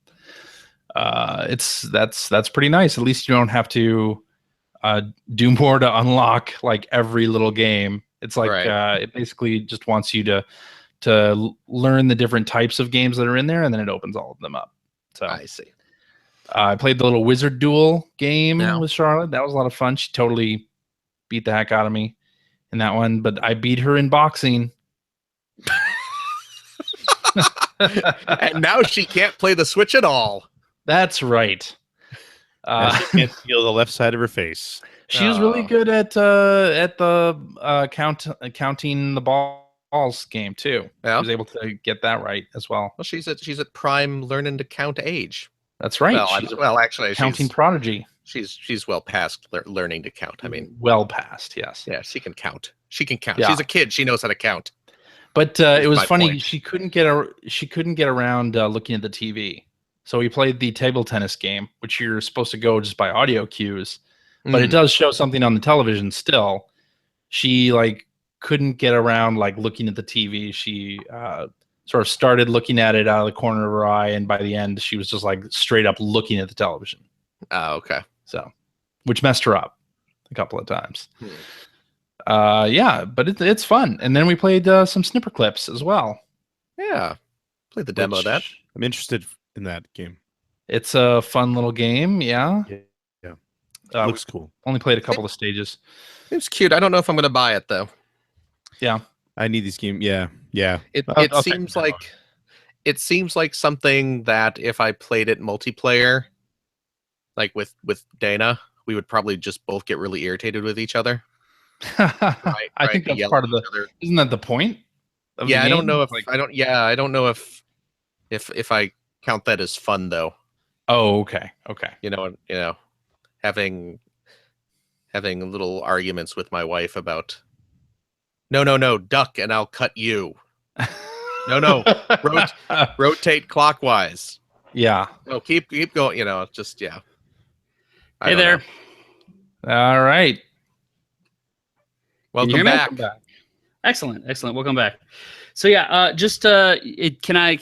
that's pretty nice. At least you don't have to do more to unlock like every little game. It's like it basically just wants you to learn the different types of games that are in there, and then it opens all of them up. So I see. I played the little Wizard Duel game with Charlotte. That was a lot of fun. She totally beat the heck out of me in that one, but I beat her in boxing. And now she can't play the Switch at all. That's right. She can't feel the left side of her face. She was really good at the counting the balls game too. Yeah. She was able to get that right as well. Well, she's at prime learning to count age. That's right. Well, actually, counting prodigy. She's well past learning to count. I mean, well past, yes. Yeah, she can count. She can count. Yeah. She's a kid. She knows how to count. But it was funny. Point. She couldn't get around looking at the TV. So we played the table tennis game, which you're supposed to go just by audio cues, but it does show something on the television still. She couldn't get around looking at the TV. She sort of started looking at it out of the corner of her eye, and by the end, she was just straight up looking at the television. Oh, okay. So, which messed her up a couple of times. Yeah, but it's fun. And then we played some snipper clips as well. Yeah, played the demo of that. I'm interested in that game. It's a fun little game. Yeah. Looks cool. Only played a couple of stages. It's cute. I don't know if I'm going to buy it though. Yeah. I need this game. Yeah. It seems like something that if I played it multiplayer, like with Dana, we would probably just both get really irritated with each other. I think that's part of the. Isn't that the point? I don't know if I don't know if I count that as fun though. Oh, okay. You know, having little arguments with my wife about no, duck and I'll cut you. No, rotate clockwise. Yeah. No, keep going. You know, just yeah. Hey there. All right. Welcome back. Excellent. Welcome back. So yeah, can I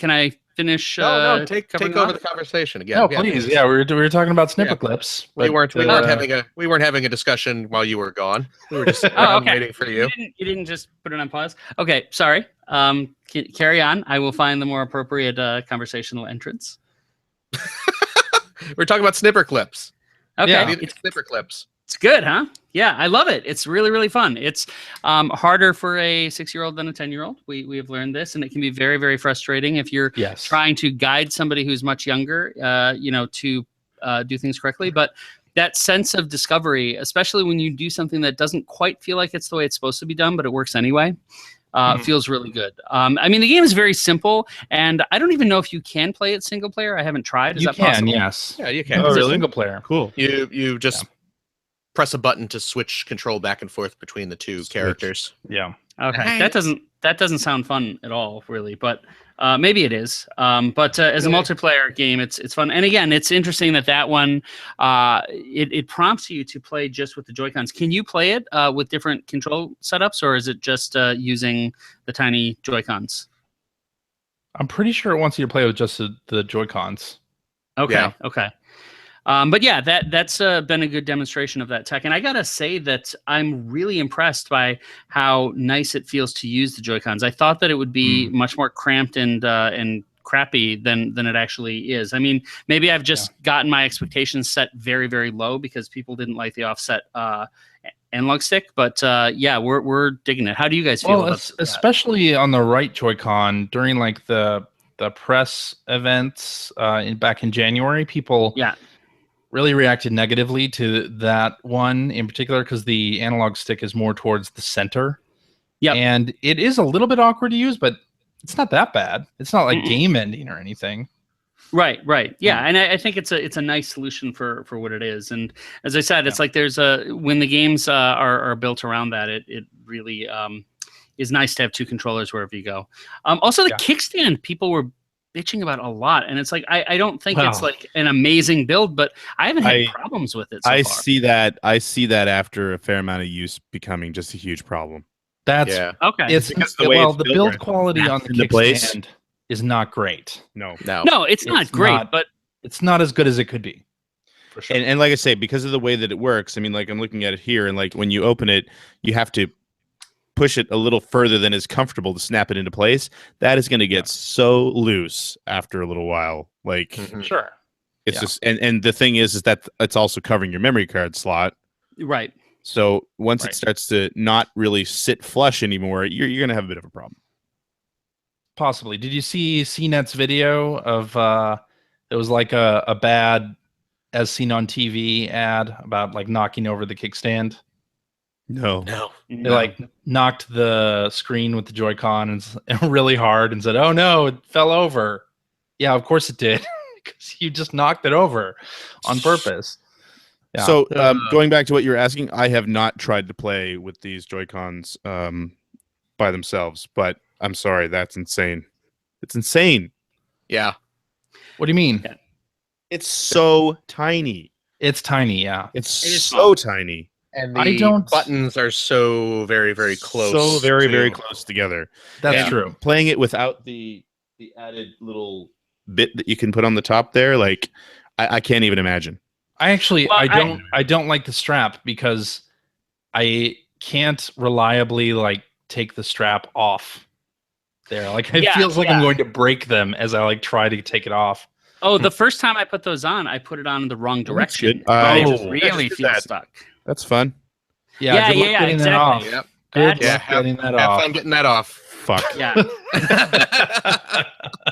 finish? No, take over the conversation again. No, please. Yeah, we were talking about snipper clips. We weren't having a discussion while you were gone. We were just waiting for you. You didn't just put it on pause. Okay, sorry. Carry on. I will find the more appropriate conversational entrance. We're talking about snipper clips. Okay, yeah, it's snipper clips. It's good, huh? Yeah, I love it. It's really, really fun. It's harder for a 6-year-old than a 10-year-old. We have learned this, and it can be very, very frustrating if you're trying to guide somebody who's much younger, to do things correctly. But that sense of discovery, especially when you do something that doesn't quite feel like it's the way it's supposed to be done, but it works anyway, feels really good. I mean, the game is very simple, and I don't even know if you can play it single player. I haven't tried. Is that possible? Yes. Yeah, you can. Oh, really? Single player. Cool. You just press a button to switch control back and forth between the two characters. Yeah. Okay. That doesn't sound fun at all, really, but maybe it is. But as a multiplayer game, it's fun. And again, it's interesting that one it prompts you to play just with the Joy-Cons. Can you play it with different control setups, or is it just using the tiny Joy-Cons? I'm pretty sure it wants you to play with just the Joy-Cons. Okay. Yeah. Okay. But yeah, that's been a good demonstration of that tech. And I got to say that I'm really impressed by how nice it feels to use the Joy-Cons. I thought that it would be much more cramped and crappy than it actually is. I mean, maybe I've just gotten my expectations set very, very low because people didn't like the offset analog stick. But yeah, we're digging it. How do you guys feel about that? Especially on the right Joy-Con during the press events back in January, people really reacted negatively to that one in particular because the analog stick is more towards the center. Yeah, and it is a little bit awkward to use, but it's not that bad. It's not like game ending or anything. Right. Yeah, and I think it's a nice solution for what it is. And as I said, it's like there's when the games are built around that, it really is nice to have two controllers wherever you go. Also, the kickstand people were bitching about a lot, and it's like I don't think it's like an amazing build, but I haven't had problems with it so far. I see that after a fair amount of use becoming just a huge problem. That's okay. It's because the way it's the built build right quality on the kickstand is not great. No, it's not great, but it's not as good as it could be. For sure. And like I say, because of the way that it works, I mean, like I'm looking at it here, and like when you open it, you have to push it a little further than is comfortable to snap it into place. That is going to get so loose after a little while. Like, sure, it's just and the thing is that it's also covering your memory card slot, right? So once it starts to not really sit flush anymore, you're going to have a bit of a problem. Possibly. Did you see CNET's video of it was like a bad as seen on TV ad about like knocking over the kickstand? No. They like knocked the screen with the Joy-Con and really hard and said, "Oh no, it fell over." Yeah, of course it did, because you just knocked it over on purpose. Yeah. So going back to what you were asking, I have not tried to play with these Joy-Cons by themselves, but I'm sorry, that's insane. It's insane. Yeah. What do you mean? It's so tiny. It's tiny, yeah. It's so tiny. And the buttons are so very, very close. So very, very close together. That's true. Playing it without the added little bit that you can put on the top there, like I can't even imagine. I don't like the strap because I can't reliably like take the strap off there. Like it feels like I'm going to break them as I like try to take it off. Oh, the first time I put those on, I put it on in the wrong direction. I just really feel stuck. That's fun. Yeah, exactly. That off. Yep. Good luck getting that off. Have fun getting that off. Fuck. Yeah.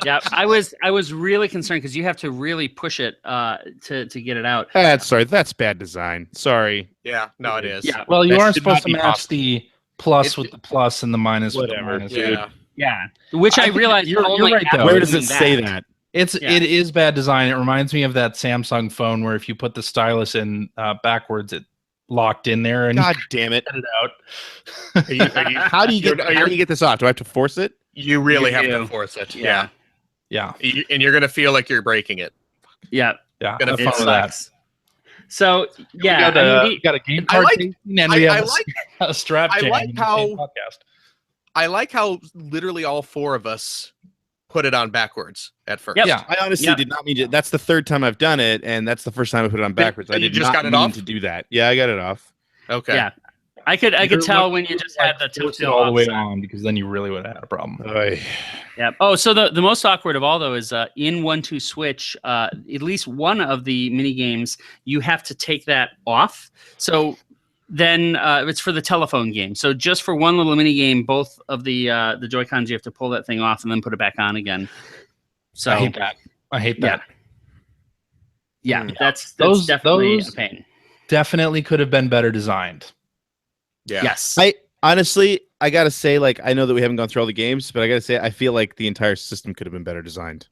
Yeah, I was really concerned because you have to really push it to get it out. That's bad design. Sorry. Yeah, no, it is. Yeah. Well, you are supposed to match the plus with the plus and the minus with the minus. Yeah. Which I realized you're right though. Where does it say that? It is bad design. It reminds me of that Samsung phone where if you put the stylus in backwards, it locked in there. And God damn it! Get it out. How do you get this off? Do I have to force it? You really have to force it. Yeah. And you're gonna feel like you're breaking it. Yeah. Gonna fun with that. So yeah, we got a game card and we have a strap. I like how literally all four of us put it on backwards at first. Yep. Yeah, I honestly did not mean to. That's the third time I've done it, and that's the first time I put it on backwards. I did not got it mean off? To do that. Yeah, I got it off. Okay. Yeah, I could tell when you just had the tilt all the way on, because then you really would have had a problem. Yeah. Oh, so the most awkward of all though is in 1-2 Switch. At least one of the mini games you have to take that off. So then it's for the telephone game. So just for one little mini game, both of the Joy-Cons, you have to pull that thing off and then put it back on again. So I hate that. Yeah, that's definitely a pain. Definitely could have been better designed. Yeah. Yes. I honestly, I gotta say, like, I know that we haven't gone through all the games, but I gotta say, I feel like the entire system could have been better designed.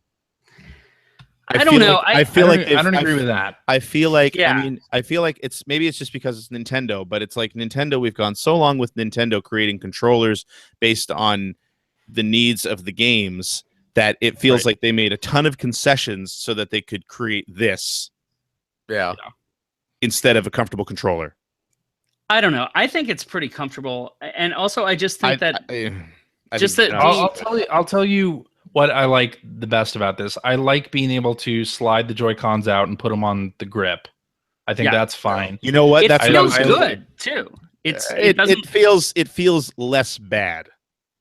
I don't know. I don't agree with that. I feel like, I feel like it's just because it's Nintendo, but it's like Nintendo. We've gone so long with Nintendo creating controllers based on the needs of the games that it feels like they made a ton of concessions so that they could create this. Yeah. Instead of a comfortable controller. I don't know. I think it's pretty comfortable, and also I just think I'll tell you what I like the best about this. I like being able to slide the Joy-Cons out and put them on the grip. I think that's fine. You know what? It feels good too. It feels less bad.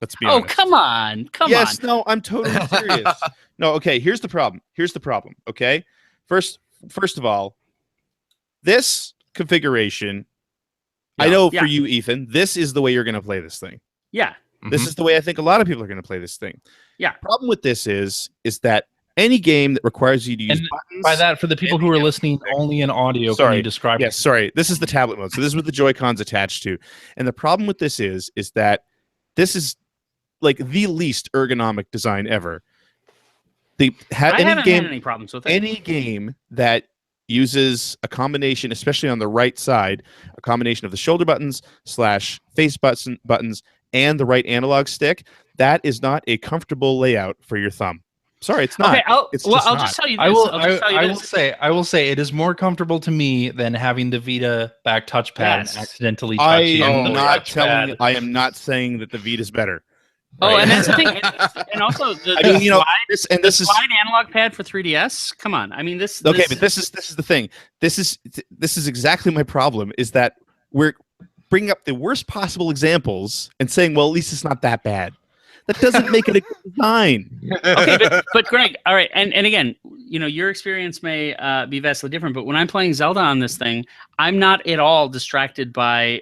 Let's be honest. Oh, come on. Yes, no, I'm totally serious. No, okay, here's the problem. Okay? First of all, this configuration, I know for you, Ethan, this is the way you're going to play this thing. Yeah. This is the way I think a lot of people are going to play this thing. Yeah. Problem with this is that any game that requires you to use buttons. By that, for the people who are listening only in audio, can you describe? Yes, sorry. This is the tablet mode. So this is what the Joy-Cons attached to. And the problem with this is that this is like the least ergonomic design ever. I haven't had any problems with it. Any game that uses a combination, especially on the right side, a combination of the shoulder buttons / face buttons and the right analog stick, that is not a comfortable layout for your thumb. Sorry, it's not. Okay, I'll just tell you this. I will say it is more comfortable to me than having the Vita back touchpad and accidentally touching. I am not saying that the Vita is better. Oh, right. And that's the thing, and also the slide analog pad for 3DS. Come on, I mean this. Okay, but this is the thing. This is exactly my problem. Is that we're bringing up the worst possible examples and saying, well, at least it's not that bad. That doesn't make it a good design. Okay, but Greg, all right, and again, your experience may be vastly different, but when I'm playing Zelda on this thing, I'm not at all distracted by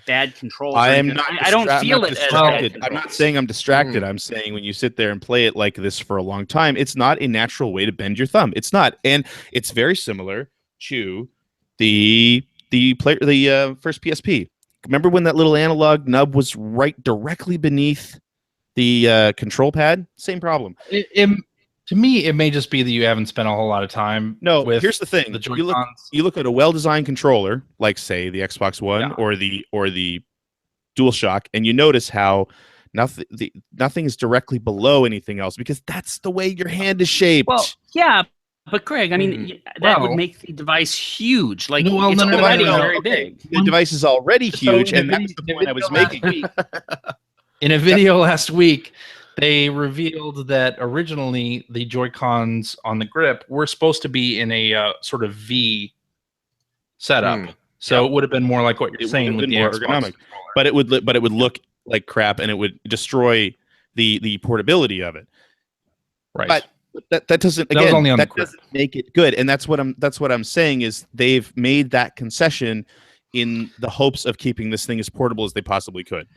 bad controls. I am not. I don't feel it as bad. I'm not saying I'm distracted. I'm saying when you sit there and play it like this for a long time, it's not a natural way to bend your thumb. It's not, and it's very similar to the first PSP. Remember when that little analog nub was right directly beneath the control pad? Same problem. To me, it may just be that you haven't spent a whole lot of time. No, here's the thing: you look at a well-designed controller, like say the Xbox One or the DualShock, and you notice how nothing is directly below anything else because that's the way your hand is shaped. Well, yeah, but Greg, I mean that would make the device huge. Like it's already very big. The device is already huge, and that's the point I was making. In a video last week, they revealed that originally the Joy-Cons on the grip were supposed to be in a sort of V setup. So it would have been more like what you're saying with the Ergonomics. But it would look like crap, and it would destroy the portability of it. Right. But that doesn't doesn't make it good. And that's what I'm saying is they've made that concession in the hopes of keeping this thing as portable as they possibly could.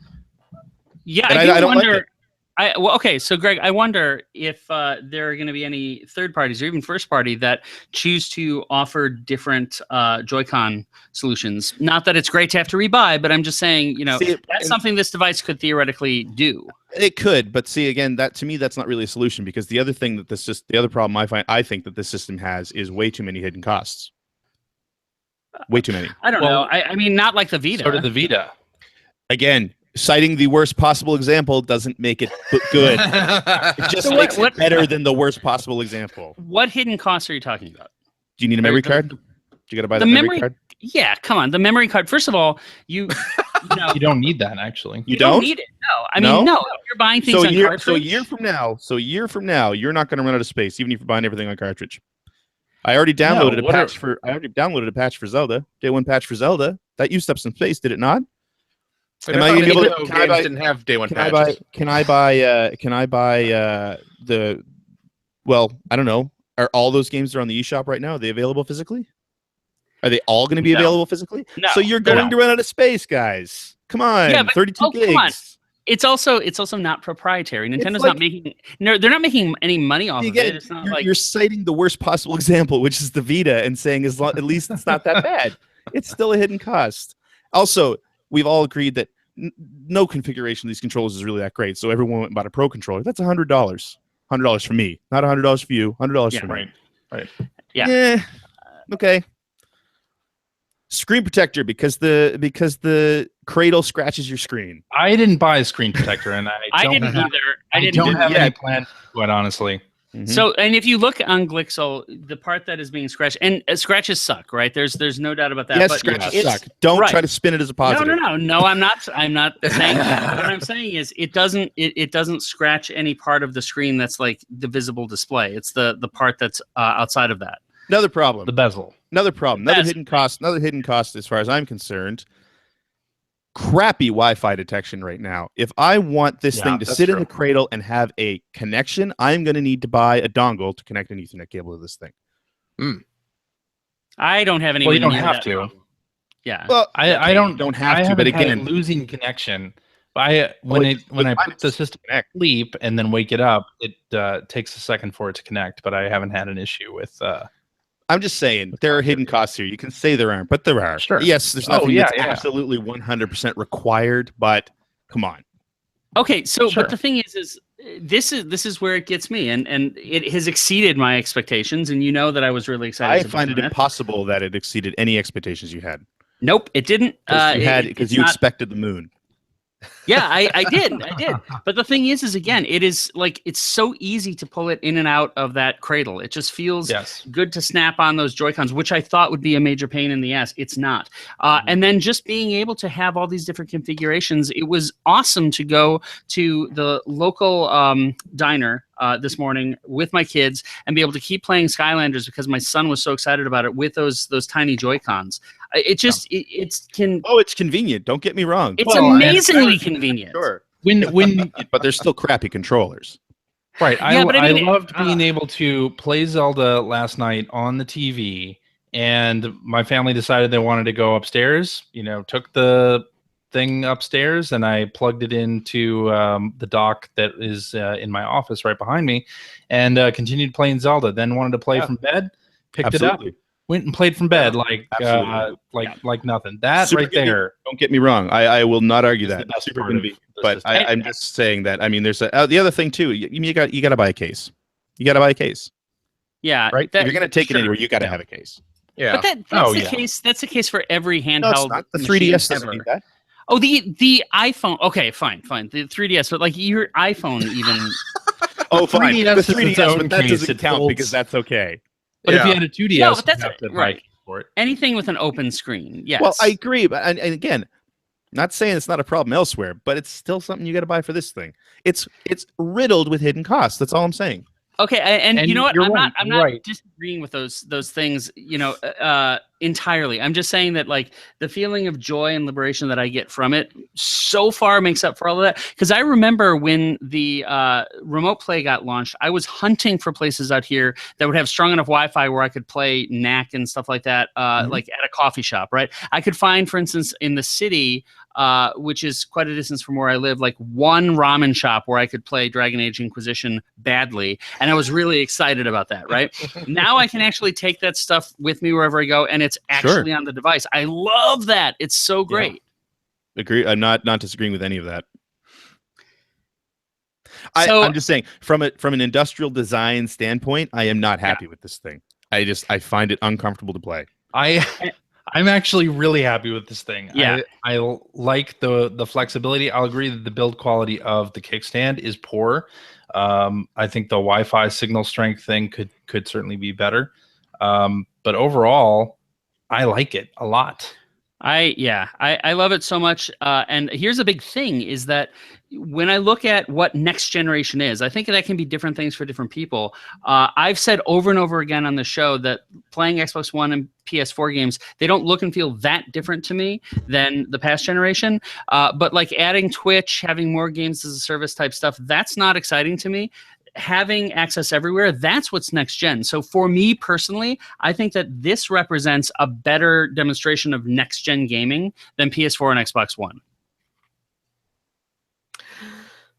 Yeah, and I don't wonder. Like it. Okay, so Greg, I wonder if there are going to be any third parties or even first party that choose to offer different Joy-Con solutions. Not that it's great to have to rebuy, but I'm just saying, that's something this device could theoretically do. It could, but see, again, that to me, that's not really a solution because the other thing that the other problem I think that this system has is way too many hidden costs. Way too many. I don't know. I mean, not like the Vita. So did the Vita. Again, citing the worst possible example doesn't make it good. It just makes it better than the worst possible example. What hidden costs are you talking about? Do you need a memory card? Do you got to buy the memory card? Yeah, come on. The memory card. First of all, you don't need that actually. You don't need it. No, I mean, no. You're buying things on cartridge. So a year from now, you're not going to run out of space, even if you're buying everything on cartridge. I already downloaded a patch for Zelda. Day one patch for Zelda. That used up some space, did it not? Am I able to? Didn't have day one patches. Can I buy the? Well, I don't know. Are all those games that are on the eShop right now? Are they available physically? Are they all going to be available physically? No. So you're going to run out of space, guys. Come on, yeah, but, 32 gigs. Come on. It's also not proprietary. Nintendo's not making. No, they're not making any money off of it. It's not you're citing the worst possible example, which is the Vita, and saying at least it's not that bad. It's still a hidden cost. Also, we've all agreed that no configuration of these controllers is really that great. So everyone went and bought a Pro controller. That's $100. $100 for me, not $100 for you. $100 for me. Right. Yeah. Okay. Screen protector because the cradle scratches your screen. I didn't buy a screen protector, and I didn't either. I don't have any plan, quite honestly. Mm-hmm. So, and if you look on Glixel, the part that is being scratched, and scratches suck, right? There's no doubt about that. Yes, scratches suck. Don't try to spin it as a positive. No. I'm not saying that. What I'm saying is it doesn't scratch any part of the screen that's like the visible display. It's the part that's outside of that. Another problem. The bezel. Another problem. Another hidden cost as far as I'm concerned. Crappy Wi-Fi detection right now. If I want this thing to sit in the cradle and have a connection, I'm going to need to buy a dongle to connect an Ethernet cable to this thing. I don't have any. Well, you don't have to. Yeah. Well, I don't have to. But again, losing connection. When I put the system in sleep and then wake it up, it takes a second for it to connect. But I haven't had an issue with. I'm just saying there are hidden costs here. You can say there aren't, but there are. Sure. Yes, there's nothing that's absolutely 100% required, but come on. Okay, so but the thing is this is where it gets me, and it has exceeded my expectations. And you know that I was really excited. I find it impossible that it exceeded any expectations you had. Nope, it didn't. Because you expected the moon. Yeah, I did. But the thing is again, it is like it's so easy to pull it in and out of that cradle. It just feels good to snap on those Joy-Cons, which I thought would be a major pain in the ass. It's not. And then just being able to have all these different configurations, it was awesome to go to the local diner this morning with my kids and be able to keep playing Skylanders because my son was so excited about it with those tiny Joy-Cons. It's convenient. Don't get me wrong. It's amazingly convenient. Sure. But they're still crappy controllers. Right. I loved being able to play Zelda last night on the TV, and my family decided they wanted to go upstairs. Took the thing upstairs, and I plugged it into the dock that is in my office right behind me, and continued playing Zelda. Then wanted to play from bed, picked it up. Went and played from bed like nothing. That super right there. Don't get me wrong. I will not argue that. Super convenient. But I'm just saying that. I mean, there's the other thing too. You got to buy a case. You got to buy a case. Yeah. Right. If you're gonna take it anywhere, you got to have a case. Yeah. But that's the case. That's the case for every handheld. No, it's not. The 3DS doesn't need that. Oh, the iPhone. Okay, fine. The 3DS, but like your iPhone even. Oh, fine. The 3DS, but that doesn't count because that's okay. But if you had a 2DS, no, that's right. For it. Anything with an open screen, yes. Well, I agree, but and again, not saying it's not a problem elsewhere, but it's still something you got to buy for this thing. It's riddled with hidden costs. That's all I'm saying. Okay, and you know what? I'm not disagreeing with those things, entirely. I'm just saying that like the feeling of joy and liberation that I get from it so far makes up for all of that. Because I remember when the remote play got launched, I was hunting for places out here that would have strong enough Wi-Fi where I could play NAC and stuff like that, like at a coffee shop, right? I could find, for instance, in the city, which is quite a distance from where I live, like one ramen shop where I could play Dragon Age Inquisition badly. And I was really excited about that, right? Now I can actually take that stuff with me wherever I go, and it's actually on the device. I love that. It's so great. Yeah. Agree. I'm not disagreeing with any of that. I'm just saying, from an industrial design standpoint, I am not happy with this thing. I find it uncomfortable to play. I'm actually really happy with this thing. Yeah. I like the flexibility. I'll agree that the build quality of the kickstand is poor. I think the Wi-Fi signal strength thing could certainly be better. But overall, I like it a lot. I love it so much. And here's a big thing is that when I look at what next generation is, I think that can be different things for different people. I've said over and over again on the show that playing Xbox One and PS4 games, they don't look and feel that different to me than the past generation. But like adding Twitch, having more games as a service type stuff, that's not exciting to me. Having access everywhere, that's what's next gen. So for me personally, I think that this represents a better demonstration of next gen gaming than PS4 and Xbox One.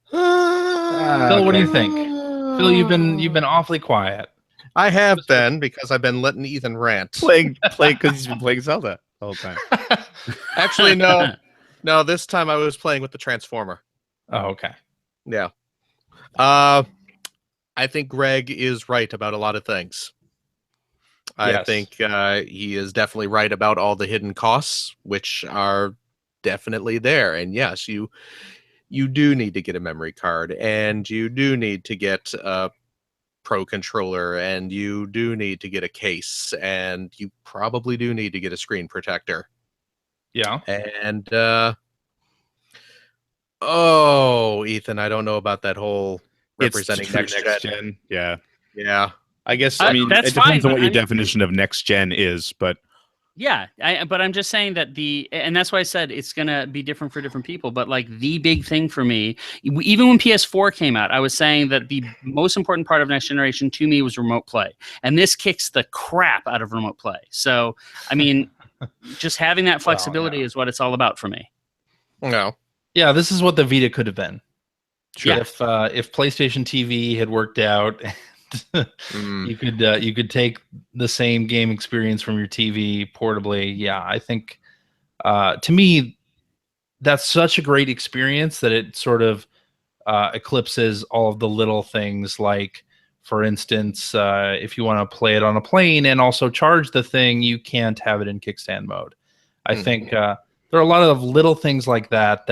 Phil, what do you think? Phil, you've been awfully quiet. I have been because I've been letting Ethan rant. Playing because he's been playing Zelda the whole time. Actually, no. This time I was playing with the Transformer. Oh, okay. Yeah. I think Greg is right about a lot of things. I think he is definitely right about all the hidden costs, which are definitely there. And yes, you do need to get a memory card, and you do need to get a Pro controller, and you do need to get a case, and you probably do need to get a screen protector. Yeah. And Ethan, I don't know about that whole representing next gen. Yeah. I guess it depends on what your definition of next gen is, but yeah, but I'm just saying that and that's why I said it's gonna be different for different people. But like the big thing for me, even when PS4 came out, I was saying that the most important part of next generation to me was remote play, and this kicks the crap out of remote play. So I mean, just having that flexibility is what it's all about for me. No. Yeah, this is what the Vita could have been. Sure. If PlayStation TV had worked out, you could take the same game experience from your TV portably. Yeah, I think to me that's such a great experience that it sort of eclipses all of the little things like, for instance, if you want to play it on a plane and also charge the thing, you can't have it in kickstand mode. I think there are a lot of little things like that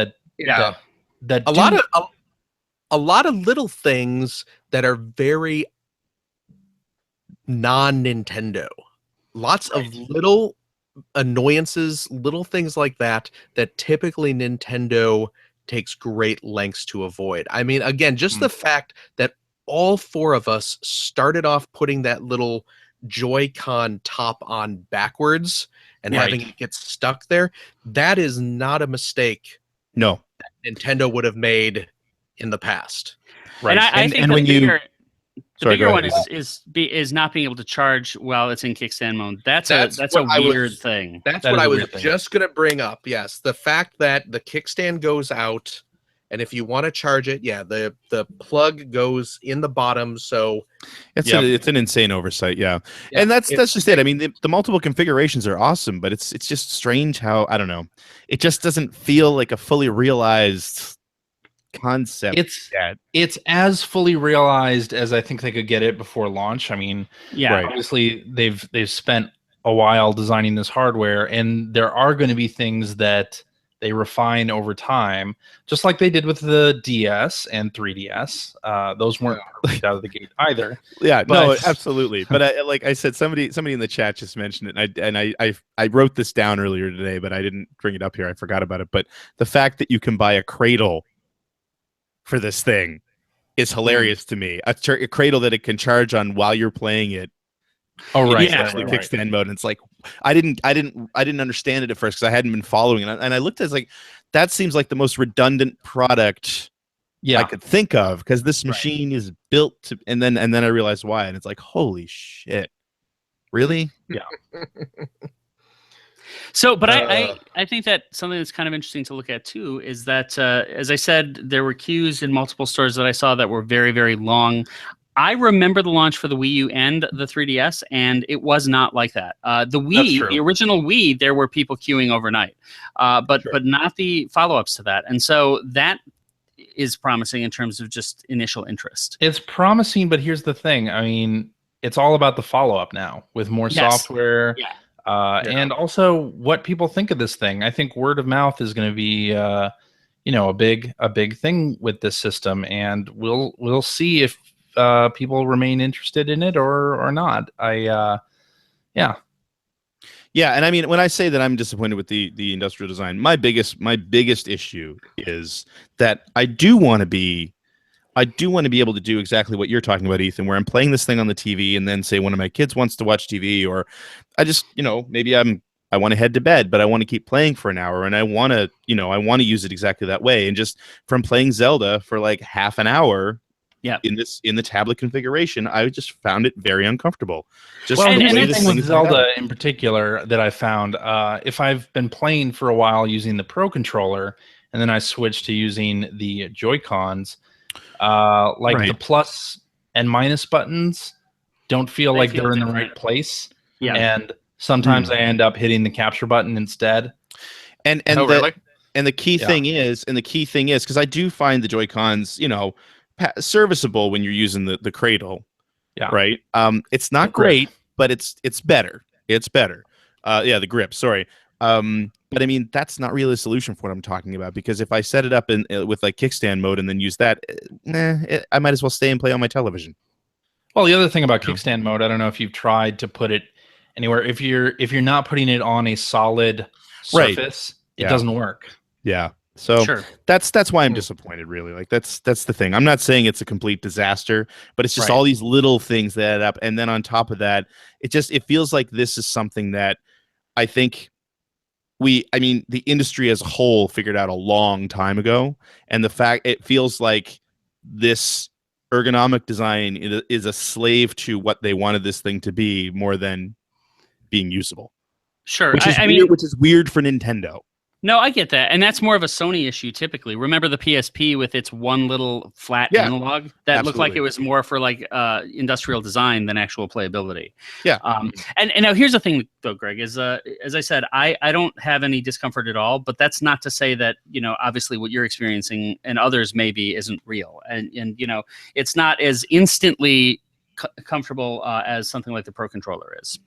a lot of little things that are very non-Nintendo. Lots of little annoyances, little things like that typically Nintendo takes great lengths to avoid. I mean, again, just the fact that all four of us started off putting that little Joy-Con top on backwards and having it get stuck there, that is not a mistake that Nintendo would have made in the past. Right. And I think the bigger one is not being able to charge while it's in kickstand mode. That's a weird thing. That's what I was just going to bring up. Yes, the fact that the kickstand goes out, and if you want to charge it, the plug goes in the bottom. So it's an insane oversight. Yeah. And that's just it. I mean, the multiple configurations are awesome, but it's just strange how, I don't know, it just doesn't feel like a fully realized concept. It's as fully realized as I think they could get it before launch. I mean, obviously they've spent a while designing this hardware, and there are going to be things that they refine over time, just like they did with the DS and 3DS. Those weren't perfect out of the gate either. No, absolutely. But like I said, somebody in the chat just mentioned it, and I wrote this down earlier today, but I didn't bring it up here. I forgot about it. But the fact that you can buy a cradle for this thing is hilarious to me. A cradle that it can charge on while you're playing it. Oh right, kickstand mode. And it's like I didn't understand it at first because I hadn't been following it, and I looked at it, like that seems like the most redundant product I could think of, because this machine is built to, and then I realized why, and it's like, holy shit, really? Yeah. So, but I think that something that's kind of interesting to look at too is that, as I said, there were queues in multiple stores that I saw that were very, very long. I remember the launch for the Wii U and the 3DS, and it was not like that. The Wii, the original Wii, there were people queuing overnight, but not the follow-ups to that. And so that is promising in terms of just initial interest. It's promising, but here's the thing. I mean, it's all about the follow-up now with more software. And also what people think of this thing. I think word of mouth is going to be, a big thing with this system, and we'll see if people remain interested in it or not. And I mean, when I say that I'm disappointed with the industrial design, my biggest issue is that I do want to be able to do exactly what you're talking about, Ethan, where I'm playing this thing on the TV, and then say one of my kids wants to watch TV, or I just, maybe I want to head to bed, but I want to keep playing for an hour, and I want to use it exactly that way. And just from playing Zelda for like half an hour, in the tablet configuration, I just found it very uncomfortable. The thing with Zelda in particular that I found, if I've been playing for a while using the Pro controller, and then I switch to using the Joy-Cons, the plus and minus buttons don't feel like they're in the right place. And sometimes I end up hitting the capture button instead. And the key thing is, because I do find the Joy-Cons, serviceable when you're using the cradle, right? It's not great, but it's better. It's better. The grip. Sorry. But I mean, that's not really a solution for what I'm talking about, because if I set it up with like kickstand mode and then use that, I might as well stay and play on my television. Well, the other thing about kickstand mode, I don't know if you've tried to put it anywhere. If you're not putting it on a solid surface, it doesn't work. Yeah. So that's why I'm disappointed, really. Like that's the thing. I'm not saying it's a complete disaster, but it's just all these little things that add up. And then on top of that, it feels like this is something that I think the industry as a whole figured out a long time ago. And the fact it feels like this ergonomic design is a slave to what they wanted this thing to be more than being usable. Sure. Which is weird for Nintendo. No, I get that. And that's more of a Sony issue typically. Remember the PSP with its one little flat analog that looked like it was more for like industrial design than actual playability. Yeah. And now here's the thing though, Greg, is as I said, I don't have any discomfort at all, but that's not to say that, obviously what you're experiencing and others maybe isn't real. And it's not as instantly comfortable as something like the Pro Controller is.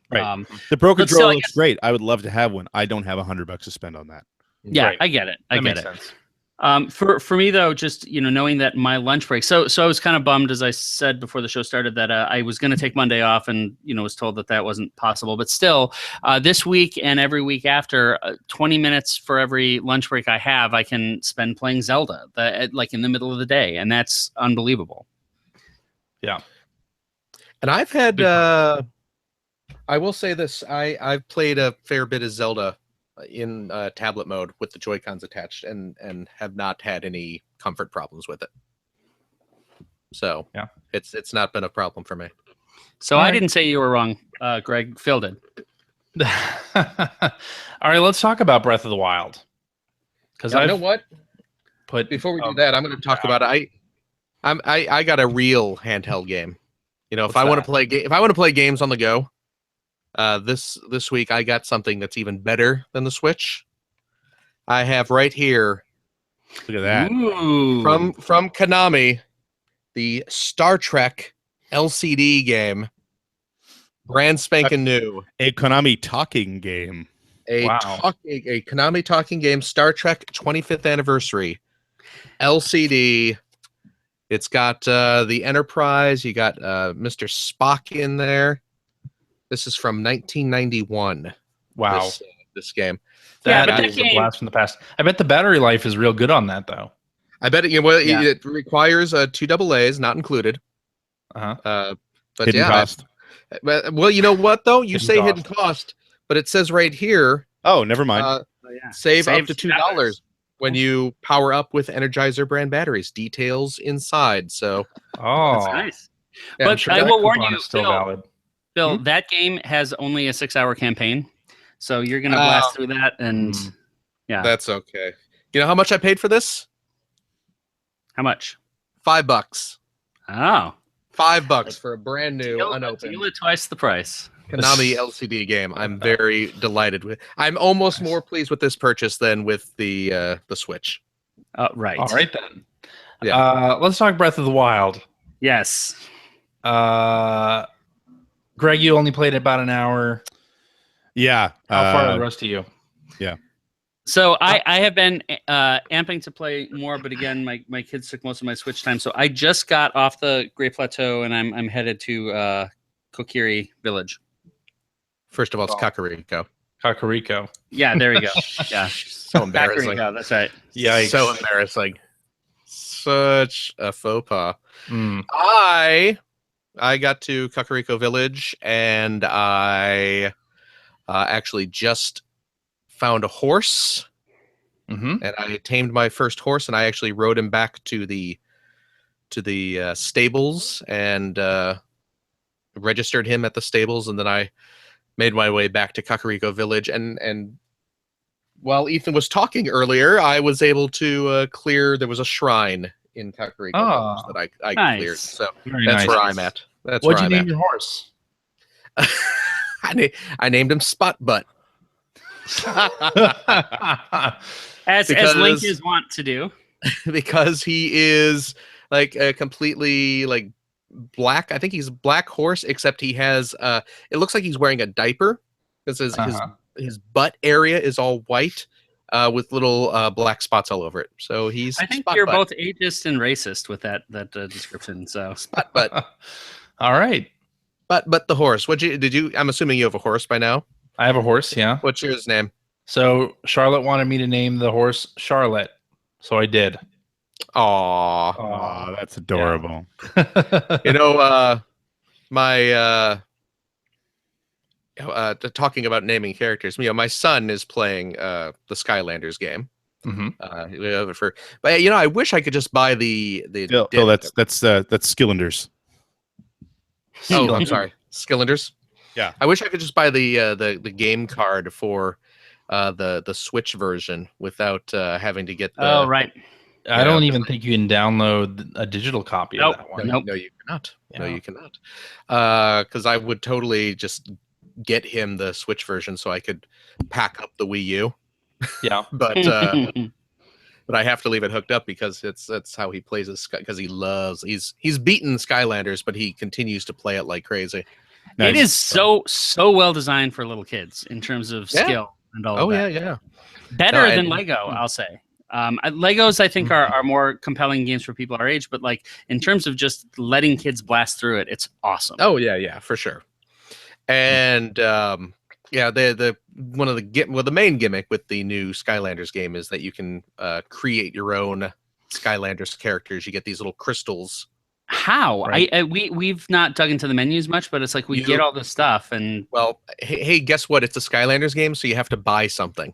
Right. The Pro Controller looks great. I would love to have one. I don't have $100 to spend on that. Yeah, right. I get it. That get makes it. sense. For me though, just knowing that my lunch break. So I was kind of bummed, as I said before the show started, that I was going to take Monday off, and was told that wasn't possible. But still, this week and every week after, 20 minutes for every lunch break I have, I can spend playing Zelda, like in the middle of the day, and that's unbelievable. Yeah. And I've had. I will say this: I've played a fair bit of Zelda in tablet mode with the Joy-Cons attached, and have not had any comfort problems with it. So yeah, it's not been a problem for me. So I didn't say you were wrong, Greg. Phil did. All right, let's talk about Breath of the Wild. Because you know what? Before we do that, I'm going to talk about it. I got a real handheld game. If I want to play games on the go. This week I got something that's even better than the Switch. I have right here. Look at that. Ooh. From Konami, the Star Trek LCD game, brand spanking new. A Konami talking game. A Konami talking game, Star Trek 25th anniversary, LCD. It's got the Enterprise. You got Mr. Spock in there. This is from 1991. Wow. This game. That is a blast from the past. I bet the battery life is real good on that, though. I bet it requires 2 AA's, not included. Uh-huh. But hidden cost. Well, you know what, though? You say hidden cost, but it says right here. Oh, never mind. Save up to $2 when you power up with Energizer brand batteries. Details inside. So. Oh. That's nice. Yeah, but I will warn you, still valid. Bill, that game has only a 6-hour campaign, so you're gonna blast through that, and yeah, that's okay. You know how much I paid for this? How much? $5. Oh, $5 for a brand new, unopened. Deal at twice the price. Konami LCD game. I'm very delighted with. I'm almost more pleased with this purchase than with the Switch. Right. All right then. Yeah. Let's talk Breath of the Wild. Yes. Greg, you only played about an hour. Yeah. How far are the rest of you? Yeah. So I have been amping to play more, but again, my kids took most of my Switch time. So I just got off the Great Plateau, and I'm headed to Kokiri Village. First of all, it's Kakariko. Kakariko. Yeah, there we go. Yeah. So embarrassing. Kakariko, that's right. Yikes. So embarrassing. Such a faux pas. Mm. I got to Kakariko Village, and I actually just found a horse, and I tamed my first horse, and I actually rode him back to the stables and registered him at the stables, and then I made my way back to Kakariko Village, and while Ethan was talking earlier, I was able to clear. There was a shrine in Kakariko Village that I cleared. So that's where I'm at. What'd you name your horse? I named him Spot Butt. as Link is wont to do. Because he is like a completely like black. I think he's a black horse, except he has it looks like he's wearing a diaper because his butt area is all white with little black spots all over it. So he's. I think you're both ageist and racist with that description. So Spot Butt. All right. But the horse. Did you? I'm assuming you have a horse by now. I have a horse. Yeah. What's yours name? So Charlotte wanted me to name the horse Charlotte, so I did. Aww, that's adorable. Yeah. You know, my talking about naming characters. My son is playing the Skylanders game. But I wish I could just buy the. Phil, that's Skillanders. Oh, I'm sorry, Skillanders. Yeah, I wish I could just buy the game card for the Switch version without having to get the. Oh right. I don't even think you can download a digital copy of that one. No, you cannot. Yeah. No, you cannot. Because I would totally just get him the Switch version so I could pack up the Wii U. Yeah, but I have to leave it hooked up because that's how he plays his because he's beaten Skylanders, but he continues to play it like crazy. Nice. It is so well designed for little kids in terms of skill and all. Oh of that. yeah. Better than Lego, I'll say. Legos, I think, are more compelling games for people our age, but like in terms of just letting kids blast through it, it's awesome. Oh yeah, for sure. And the main gimmick with the new Skylanders game is that you can create your own Skylanders characters. You get these little crystals. How? Right? We've not dug into the menus much, but it's like we get all this stuff and hey, guess what? It's a Skylanders game, so you have to buy something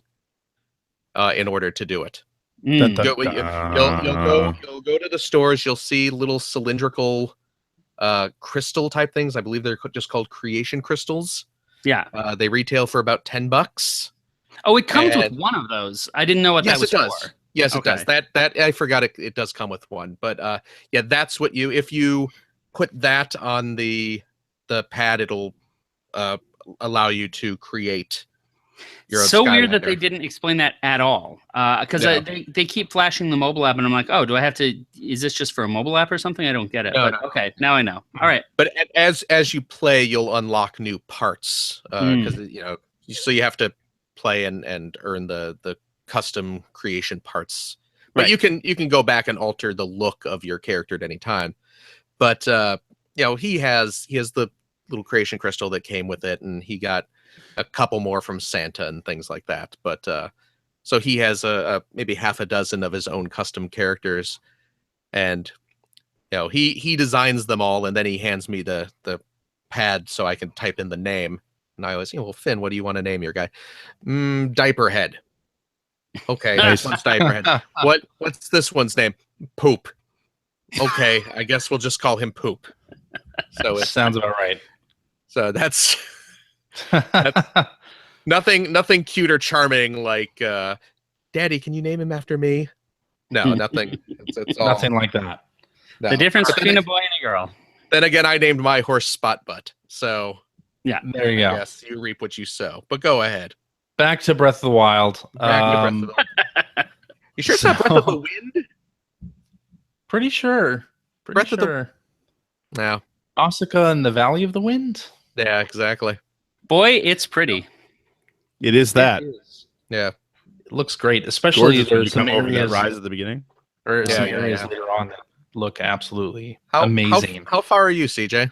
in order to do it. You'll go to the stores. You'll see little cylindrical crystal type things. I believe they're just called creation crystals. Yeah. They retail for about $10. Oh, it comes with one of those. I didn't know what that was for. Yes, it does. That I forgot it does come with one. But that's what if you put that on the pad, it'll allow you to create your own so Skylander. Weird that they didn't explain that at all. Because they keep flashing the mobile app and I'm like, oh, do I have to is this just for a mobile app or something? I don't get it. No. Okay, now I know. All right. But as you play, you'll unlock new parts. Because so you have to play and earn the custom creation parts. But you can go back and alter the look of your character at any time. But he has the little creation crystal that came with it, and he got a couple more from Santa and things like that. But so he has maybe half a dozen of his own custom characters, and he designs them all, and then he hands me the pad so I can type in the name. And I always, well, Finn, what do you want to name your guy? Diaperhead. Okay, this one's Diaperhead. What's this one's name? Poop. Okay, I guess we'll just call him Poop. So it sounds about right. So that's nothing cute or charming like Daddy, can you name him after me? No, nothing. It's all, nothing like that. No. The difference between a boy and a girl. Then again, I named my horse Spot Butt. So yeah, there you go. Yes, you reap what you sow. But go ahead. Back to Breath of the Wild. You sure it's not Breath of the Wind? Pretty sure. Yeah. Nausicaa and the Valley of the Wind? Yeah, exactly. Boy, it's pretty. It is that. It is. Yeah. It looks great, especially there's some over areas that rise at the beginning. Or some areas later on that look absolutely amazing. How far are you, CJ?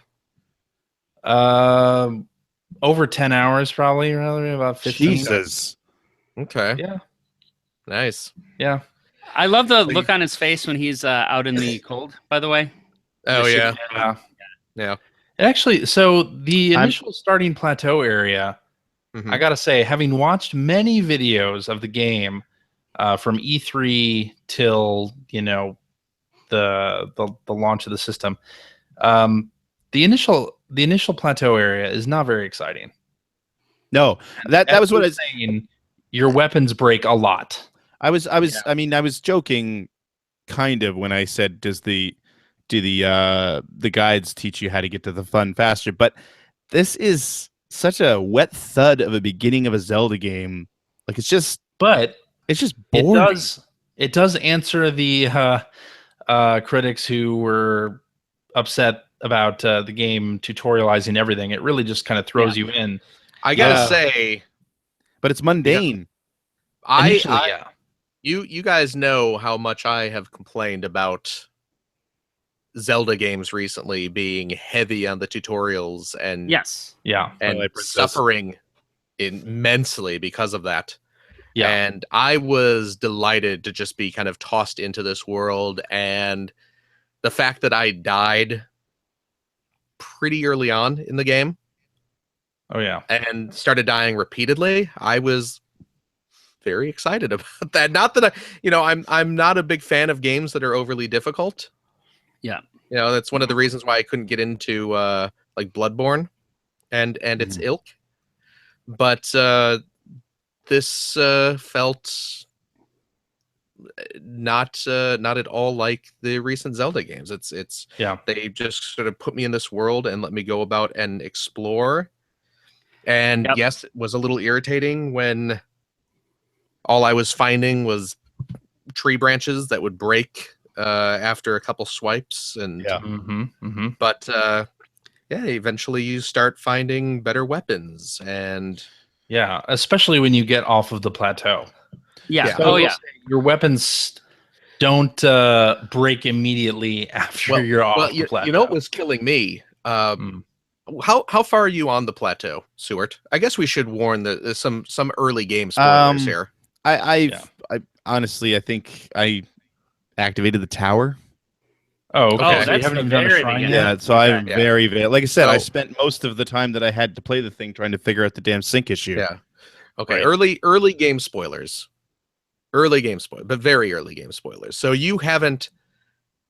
Over 10 hours, probably, rather about 15. Jesus. Okay. Yeah. Nice. Yeah. I love the look on his face when he's out in the cold, by the way. Oh, yeah. Yeah. Actually, so the initial starting plateau area, I got to say, having watched many videos of the game from E3 till, the launch of the system, the initial plateau area is not very exciting. No, that was what I was saying. Your weapons break a lot. I was joking kind of when I said, do the guides teach you how to get to the fun faster? But this is such a wet thud of a beginning of a Zelda game. Like it's just boring. It does answer the critics who were upset about the game tutorializing everything. It really just kind of throws you in. I gotta say, but it's mundane. You guys know how much I have complained about Zelda games recently being heavy on the tutorials and suffering immensely because of that. Yeah. And I was delighted to just be kind of tossed into this world, and the fact that I died pretty early on in the game. Oh yeah. And started dying repeatedly. I was very excited about that. Not that I'm not a big fan of games that are overly difficult. Yeah. That's one of the reasons why I couldn't get into like Bloodborne and its ilk. But this felt not at all like the recent Zelda games. It's they just sort of put me in this world and let me go about and explore. And yes, it was a little irritating when all I was finding was tree branches that would break after a couple swipes. And but eventually you start finding better weapons, and especially when you get off of the plateau. So your weapons don't break immediately after you're off the plateau. You know what was killing me? How far are you on the plateau, Seward? I guess we should warn that some early game spoilers here. I honestly, I think I activated the tower. Oh, okay. So you haven't even done a shrine yet? Yeah, so I'm very, like I said, I spent most of the time that I had to play the thing trying to figure out the damn sync issue. Yeah. Okay. Right. Early game spoilers. Early game spoilers, but very early game spoilers. So you haven't,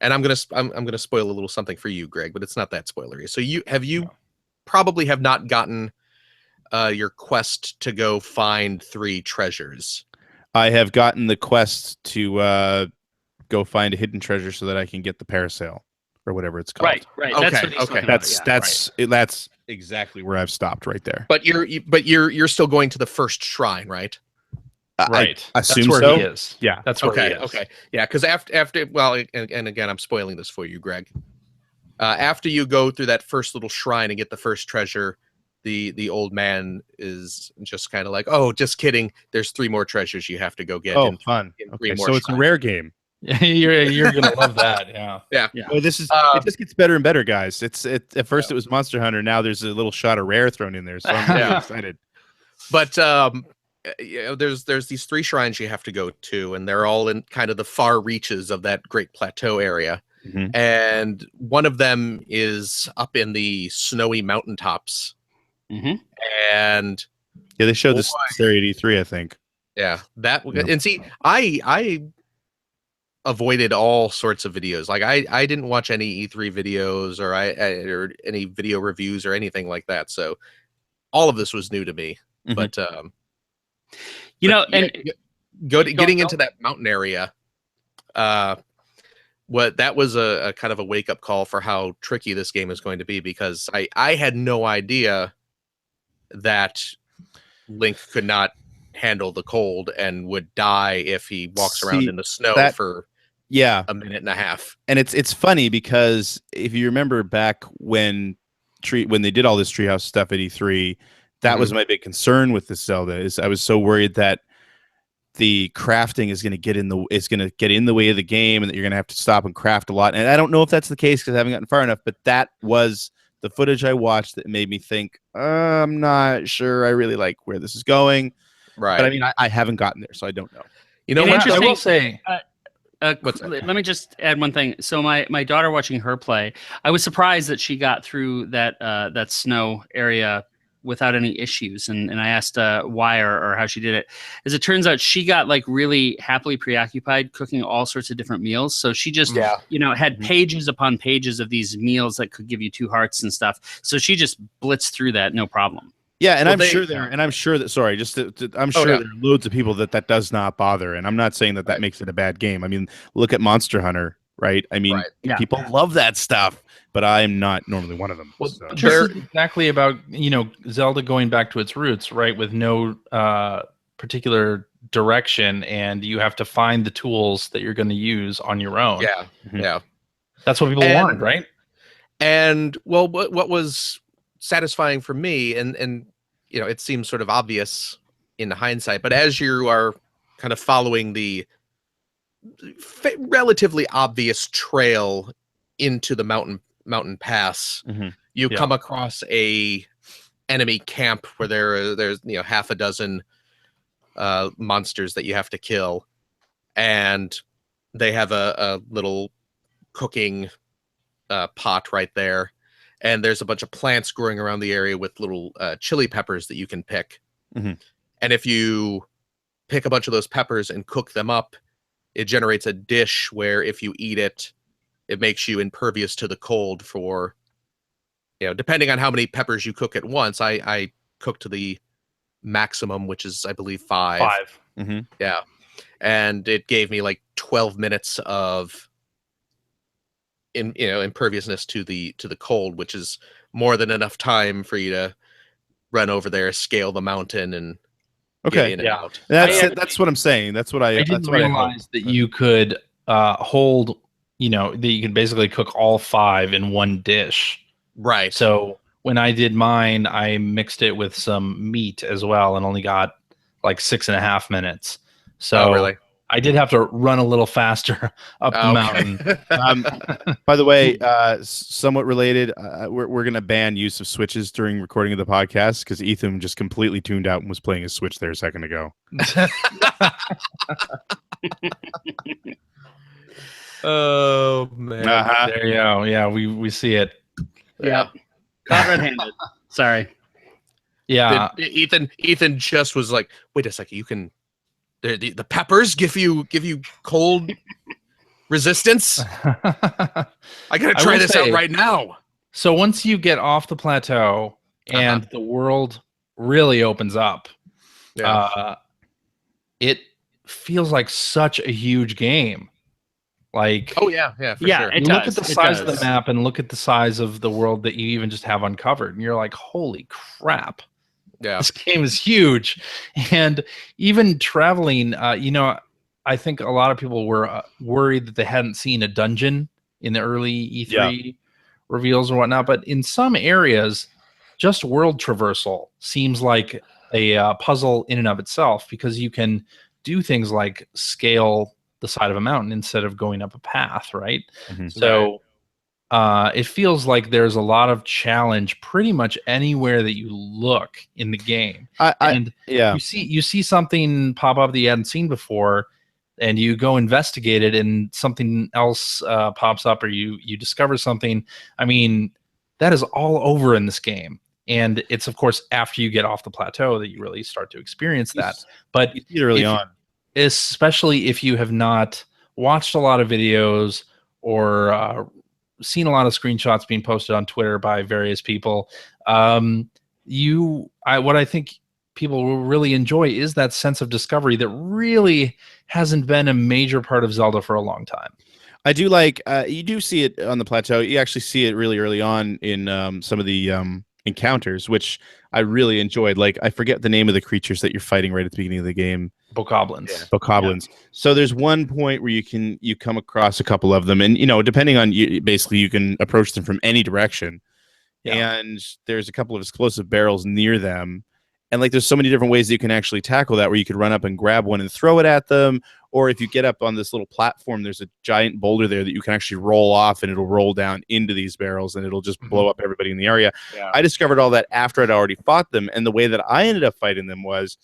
and I'm gonna spoil a little something for you, Greg, but it's not that spoilery. So you probably have not gotten your quest to go find 3 treasures. I have gotten the quest to go find a hidden treasure so that I can get the parasail or whatever it's called. Right. Okay. That's exactly where I've stopped right there. But you're still going to the first shrine, right? Right. I assume that's where so. he is. Yeah. That's where he is. Okay. Yeah, because after and again, I'm spoiling this for you, Greg. After you go through that first little shrine and get the first treasure, the old man is just kind of like, "Oh, just kidding. There's 3 more treasures you have to go get." Oh, fun. Okay, so it's a rare game. you're gonna love that. Yeah. Oh, this is it just gets better and better, guys. At first it was Monster Hunter. Now there's a little shot of rare thrown in there, so I'm really excited. But there's these 3 shrines you have to go to, and they're all in kind of the far reaches of that Great Plateau area. And one of them is up in the snowy mountaintops. And they showed this area at E3, I think. And see, I avoided all sorts of videos. Like I didn't watch any E3 videos or or any video reviews or anything like that. So all of this was new to me. But getting into that mountain area, that was a kind of a wake up call for how tricky this game is going to be, because I had no idea that Link could not handle the cold and would die if he walks around in the snow for a minute and a half. And it's funny because if you remember back when they did all this treehouse stuff at E3, that was my big concern with this Zelda. Is I was so worried that the crafting is going to get in the way of the game, and that you're going to have to stop and craft a lot. And I don't know if that's the case because I haven't gotten far enough, but that was the footage I watched that made me think, I'm not sure I really like where this is going. Right. But I mean, I haven't gotten there, so I don't know. You know what? I will say. Let me just add one thing. So my daughter, watching her play, I was surprised that she got through that snow area without any issues, and I asked why or how she did it. As it turns out, she got like really happily preoccupied cooking all sorts of different meals. So she just had pages upon pages of these meals that could give you 2 hearts and stuff. So she just blitzed through that, no problem. Yeah, and I'm sure there are loads of people that does not bother, and I'm not saying that makes it a bad game. I mean, look at Monster Hunter, right? I mean, people love that stuff, but I'm not normally one of them. Well, so. This is exactly about Zelda going back to its roots, right? With no particular direction, and you have to find the tools that you're going to use on your own. Yeah. That's what people wanted, right? And well, what was satisfying for me, and it seems sort of obvious in hindsight, but as you are kind of following the relatively obvious trail into the mountain pass, you come across a enemy camp where there's half a dozen monsters that you have to kill, and they have a little cooking pot right there. And there's a bunch of plants growing around the area with little chili peppers that you can pick. And if you pick a bunch of those peppers and cook them up, it generates a dish where if you eat it, it makes you impervious to the cold for, depending on how many peppers you cook at once. I cooked the maximum, which is I believe 5. 5. Mm-hmm. Yeah, and it gave me like 12 minutes of imperviousness to the cold, which is more than enough time for you to run over there, scale the mountain, and get in and out. That's what I'm saying. That's what I didn't realize that you could hold, that you can basically cook all 5 in one dish. Right. So when I did mine, I mixed it with some meat as well and only got like 6.5 minutes. So really? I did have to run a little faster up the mountain. By the way, somewhat related, we're going to ban use of Switches during recording of the podcast because Ethan just completely tuned out and was playing his Switch there a second ago. Oh, man. There you go. Yeah, we see it. Yeah. Caught red-handed. Sorry. Yeah. Ethan just was like, wait a second, you can the peppers give you cold resistance? I gotta try this out right now. So once you get off the plateau and the world really opens up, it feels like such a huge game. Like, oh yeah, for sure. Look at the size of the map and look at the size of the world that you even just have uncovered, and you're like, holy crap. Yeah, this game is huge. And even traveling, I think a lot of people were worried that they hadn't seen a dungeon in the early E3 reveals or whatnot. But in some areas, just world traversal seems like a puzzle in and of itself, because you can do things like scale the side of a mountain instead of going up a path, right? Mm-hmm. So it feels like there's a lot of challenge pretty much anywhere that you look in the game. You see something pop up that you hadn't seen before, and you go investigate it, and something else pops up, or you discover something. I mean, that is all over in this game. And it's, of course, after you get off the plateau that you really start to experience that. But you see it early on. Especially if you have not watched a lot of videos or seen a lot of screenshots being posted on Twitter by various people, what I think people will really enjoy is that sense of discovery that really hasn't been a major part of Zelda for a long time. I do like, you do see it on the plateau. You actually see it really early on in some of the encounters, which I really enjoyed. Like, I forget the name of the creatures that you're fighting right at the beginning of the game. Bokoblins. Bokoblins. Yeah. So there's one point where you come across a couple of them, and depending on basically you can approach them from any direction. Yeah. And there's a couple of explosive barrels near them. And like, there's so many different ways that you can actually tackle that, where you could run up and grab one and throw it at them. Or if you get up on this little platform, there's a giant boulder there that you can actually roll off, and it'll roll down into these barrels, and it'll just blow up everybody in the area. Yeah. I discovered all that after I'd already fought them. And the way that I ended up fighting them was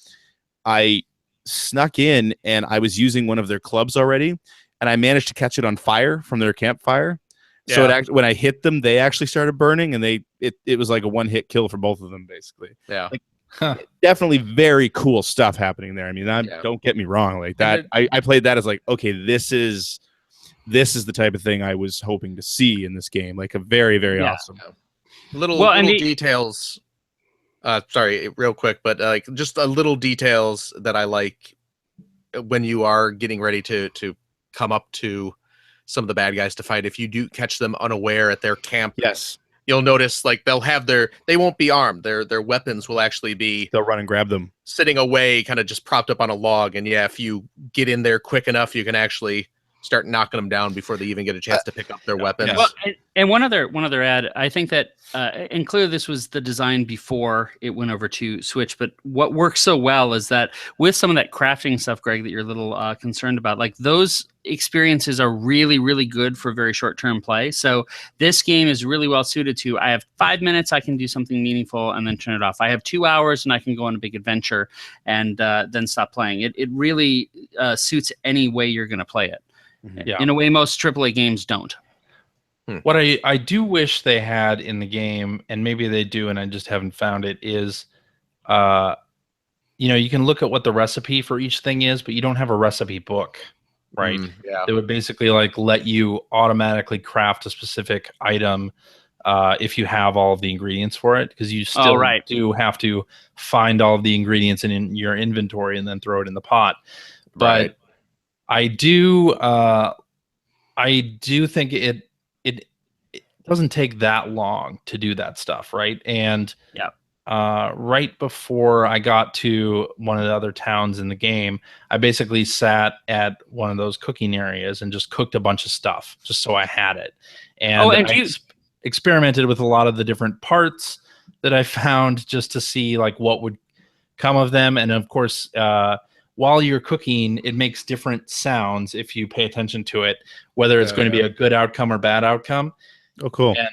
I snuck in, and I was using one of their clubs already, and I managed to catch it on fire from their campfire. Yeah. So when I hit them, they actually started burning, and it was like a one-hit kill for both of them, basically. Yeah. Definitely very cool stuff happening there. I mean, don't get me wrong, like that. I played that as like, okay, this is the type of thing I was hoping to see in this game. Like, a very, very awesome. Little details. Sorry, real quick, but like just a little details that I like when you are getting ready to come up to some of the bad guys to fight. If you do catch them unaware at their camp, yes, you'll notice like they'll have they won't be armed. Their weapons will actually be, they'll run and grab them, sitting away, kind of just propped up on a log. And yeah, if you get in there quick enough, you can actually start knocking them down before they even get a chance to pick up their weapons. Well, and one other ad, I think that, and clearly this was the design before it went over to Switch, but what works so well is that with some of that crafting stuff, Greg, that you're a little concerned about, like, those experiences are really, really good for very short-term play. So this game is really well suited to, I have 5 minutes, I can do something meaningful and then turn it off. I have 2 hours and I can go on a big adventure and then stop playing. It really suits any way you're going to play it. Yeah. In a way most AAA games don't. What I do wish they had in the game, and maybe they do and I just haven't found it, is you can look at what the recipe for each thing is, but you don't have a recipe book, right? Yeah. They would basically like let you automatically craft a specific item if you have all of the ingredients for it, because you still do have to find all of the ingredients in your inventory and then throw it in the pot. But I do think it doesn't take that long to do that stuff, right? And right before I got to one of the other towns in the game, I basically sat at one of those cooking areas and just cooked a bunch of stuff just so I had it. And, experimented with a lot of the different parts that I found just to see like what would come of them. And of course, while you're cooking, it makes different sounds if you pay attention to it, whether it's going to be a good outcome or bad outcome. Oh, cool. And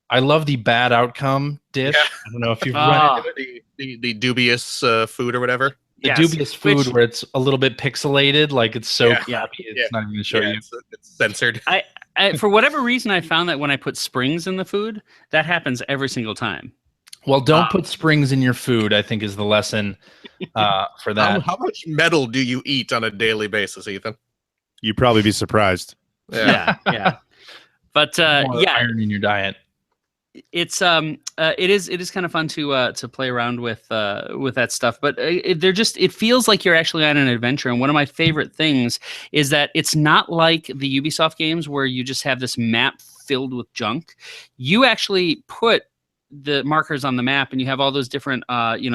I love the bad outcome dish. I don't know if you've run into the dubious food or whatever. The dubious food where it's a little bit pixelated, like it's so crappy, it's not even going to show you. It's censored. I for whatever reason, I found that when I put springs in the food, that happens every single time. Well, don't put springs in your food, I think is the lesson for that. How much metal do you eat on a daily basis, Ethan? You'd probably be surprised. Yeah. But iron in your diet. It's it is kind of fun to play around with that stuff, but it feels like you're actually on an adventure. And one of my favorite things is that it's not like the Ubisoft games where you just have this map filled with junk. You actually put the markers on the map and you have all those different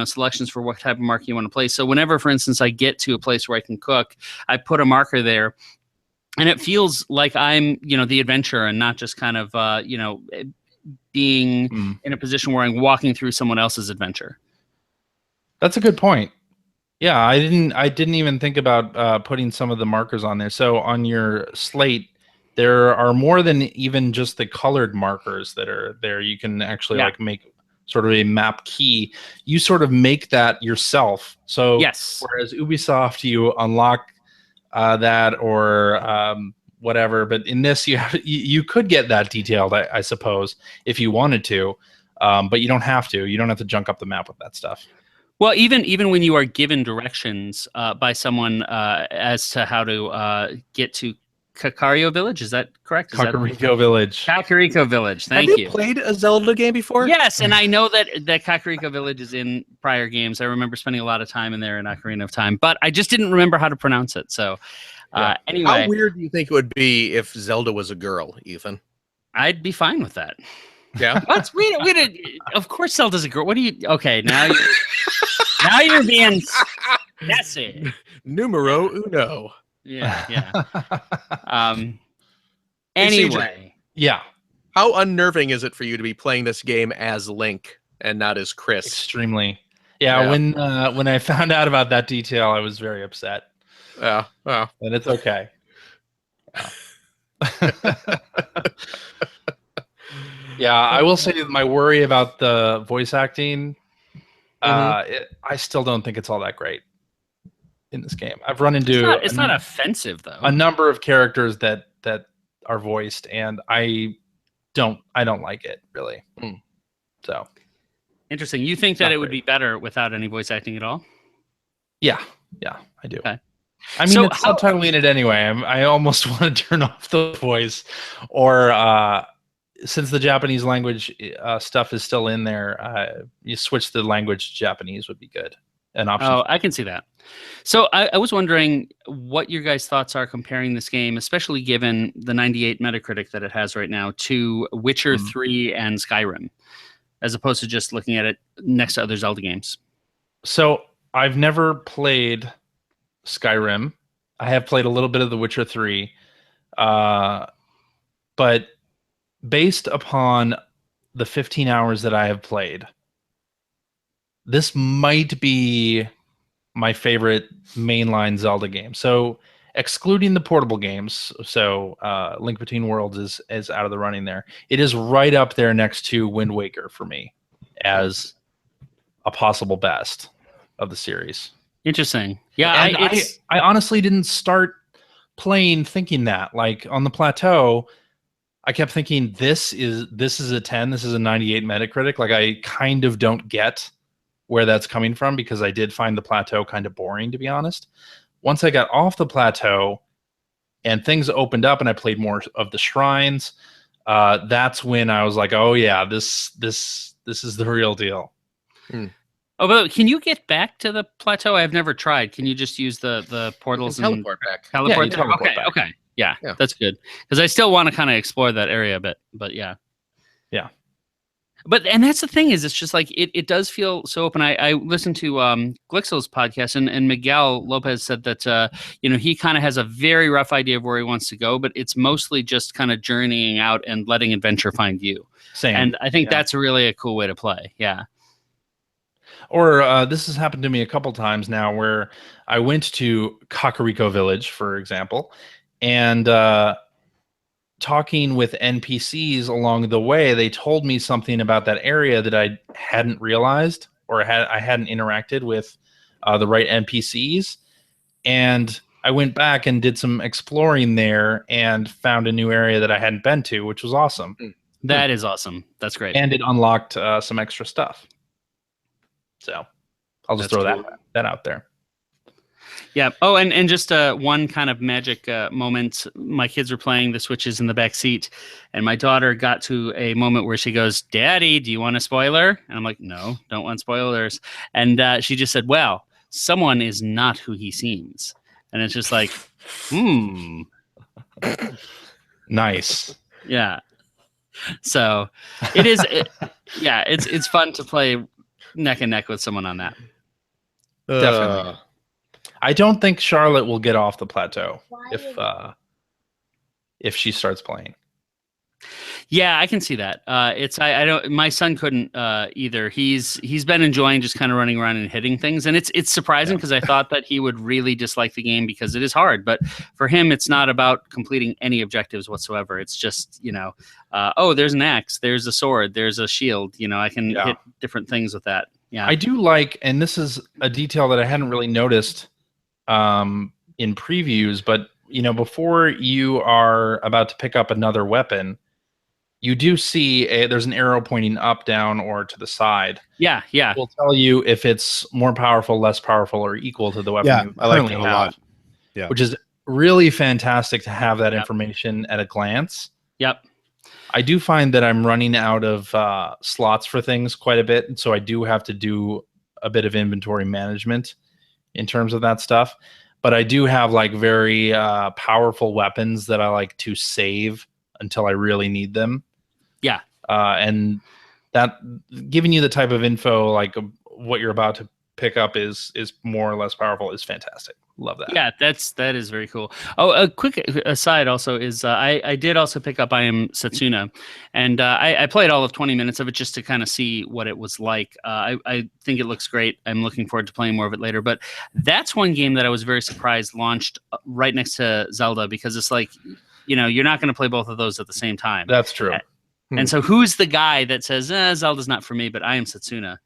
selections for what type of marker you want to place. So whenever, for instance, I get to a place where I can cook, I put a marker there. And it feels like I'm, the adventurer and not just kind of, being in a position where I'm walking through someone else's adventure. That's a good point. Yeah, I didn't even think about putting some of the markers on there. So on your slate, there are more than even just the colored markers that are there. You can actually like make sort of a map key. You sort of make that yourself. So whereas Ubisoft, you unlock that or whatever, but in this you could get that detailed, I suppose, if you wanted to, but you don't have to. You don't have to junk up the map with that stuff. Well, even when you are given directions by someone as to how to get to Kakariko Village, is that correct? Kakariko Village. Kakariko Village. Thank you. Have you played a Zelda game before? Yes, and I know that Kakariko Village is in prior games. I remember spending a lot of time in there in Ocarina of Time, but I just didn't remember how to pronounce it. So anyway. How weird do you think it would be if Zelda was a girl, Ethan? I'd be fine with that. Yeah. Of course Zelda's a girl. What do you... Okay, now you're being... That's it. Numero uno. Yeah. Anyway. Yeah. How unnerving is it for you to be playing this game as Link and not as Chris? Extremely. Yeah. When I found out about that detail, I was very upset. Yeah. Well. And it's okay. Yeah, I will say my worry about the voice acting, I still don't think it's all that great in this game. I've run into it's not offensive though. A number of characters that are voiced, and I don't like it really. So interesting. You think that it would be better without any voice acting at all? Yeah, I do. Okay. I mean, it's subtitling it anyway. I almost want to turn off the voice, or since the Japanese language stuff is still in there, you switch the language to Japanese would be good. An option. Oh, I can see that. So I was wondering what your guys' thoughts are comparing this game, especially given the 98 Metacritic that it has right now, to Witcher 3 and Skyrim, as opposed to just looking at it next to other Zelda games. So I've never played Skyrim. I have played a little bit of The Witcher 3, but based upon the 15 hours that I have played, this might be my favorite mainline Zelda game. So excluding the portable games, so Link Between Worlds is out of the running there. It is right up there next to Wind Waker for me as a possible best of the series. Interesting. Yeah, I honestly didn't start playing thinking that. Like on the plateau, I kept thinking this is a 10, this is a 98 Metacritic. Like I kind of don't get where that's coming from because I did find the plateau kind of boring, to be honest. Once I got off the plateau and things opened up and I played more of the shrines, that's when I was like, oh yeah, this is the real deal. Oh, but can you get back to the plateau? I've never tried. Can you just use the portals and teleport back? Teleport Yeah, there? teleport Okay, back. okay. Yeah, Yeah. that's good. Because I still want to kind of explore that area a bit. But yeah. Yeah. And that's the thing is, it's just like it does feel so open. I listened to Glixel's podcast, and Miguel Lopez said that he kind of has a very rough idea of where he wants to go, but it's mostly just kind of journeying out and letting adventure find you. Same. And I think that's really a cool way to play. Yeah. Or this has happened to me a couple times now, where I went to Kakariko Village, for example, and talking with NPCs along the way, they told me something about that area that I hadn't realized, or I hadn't interacted with the right NPCs. And I went back and did some exploring there and found a new area that I hadn't been to, which was awesome. That is awesome. That's great. And it unlocked some extra stuff. So I'll just throw that out there. Yeah. Oh, and just one kind of magic moment. My kids were playing the Switches in the back seat, and my daughter got to a moment where she goes, "Daddy, do you want a spoiler?" And I'm like, "No, don't want spoilers." And she just said, "Well, someone is not who he seems," and it's just like, Nice. Yeah. So it is. It's fun to play neck and neck with someone on that. Definitely. I don't think Charlotte will get off the plateau if she starts playing. Yeah, I can see that. I don't. My son couldn't either. He's been enjoying just kind of running around and hitting things, and it's surprising because I thought that he would really dislike the game because it is hard. But for him, it's not about completing any objectives whatsoever. It's just there's an axe, there's a sword, there's a shield. I can hit different things with that. Yeah, I do like, and this is a detail that I hadn't really noticed in previews, but before you are about to pick up another weapon, you do see there's an arrow pointing up, down, or to the side. Yeah. It will tell you if it's more powerful, less powerful, or equal to the weapon you currently have. A lot. Yeah, which is really fantastic to have that information at a glance. Yep. I do find that I'm running out of slots for things quite a bit, and so I do have to do a bit of inventory management in terms of that stuff. But I do have like very powerful weapons that I like to save until I really need them. Yeah. And that giving you the type of info like what you're about to pick up is more or less powerful is fantastic. Love that. Yeah, that is very cool. Oh, a quick aside also is I did also pick up I Am Setsuna, and I played all of 20 minutes of it just to kind of see what it was like. I think it looks great. I'm looking forward to playing more of it later. But that's one game that I was very surprised launched right next to Zelda, because it's like, you're not going to play both of those at the same time. That's true. And so who's the guy that says, Zelda's not for me, but I Am Setsuna,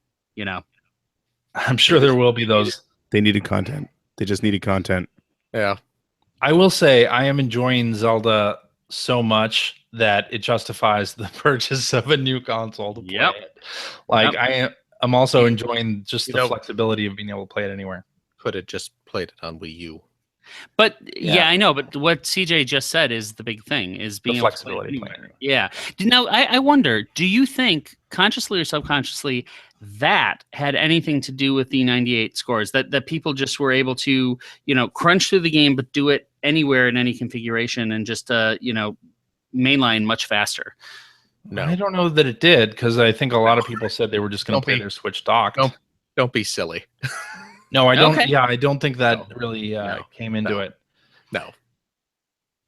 I'm sure there will be those. They needed content. They just needed content. Yeah. I will say I am enjoying Zelda so much that it justifies the purchase of a new console to play it. Like I'm also enjoying just the flexibility of being able to play it anywhere. Could have just played it on Wii U. But yeah, I know. But what CJ just said is the big thing, is being able to play it anywhere. Yeah. Now, I wonder, do you think, consciously or subconsciously, that had anything to do with the 98 scores, that people just were able to, crunch through the game, but do it anywhere in any configuration and just, mainline much faster? No, I don't know that it did, because I think a lot of people said they were just going to play their Switch docked. Don't be silly. No, I don't. Okay. Yeah, I don't think that really came into it. No.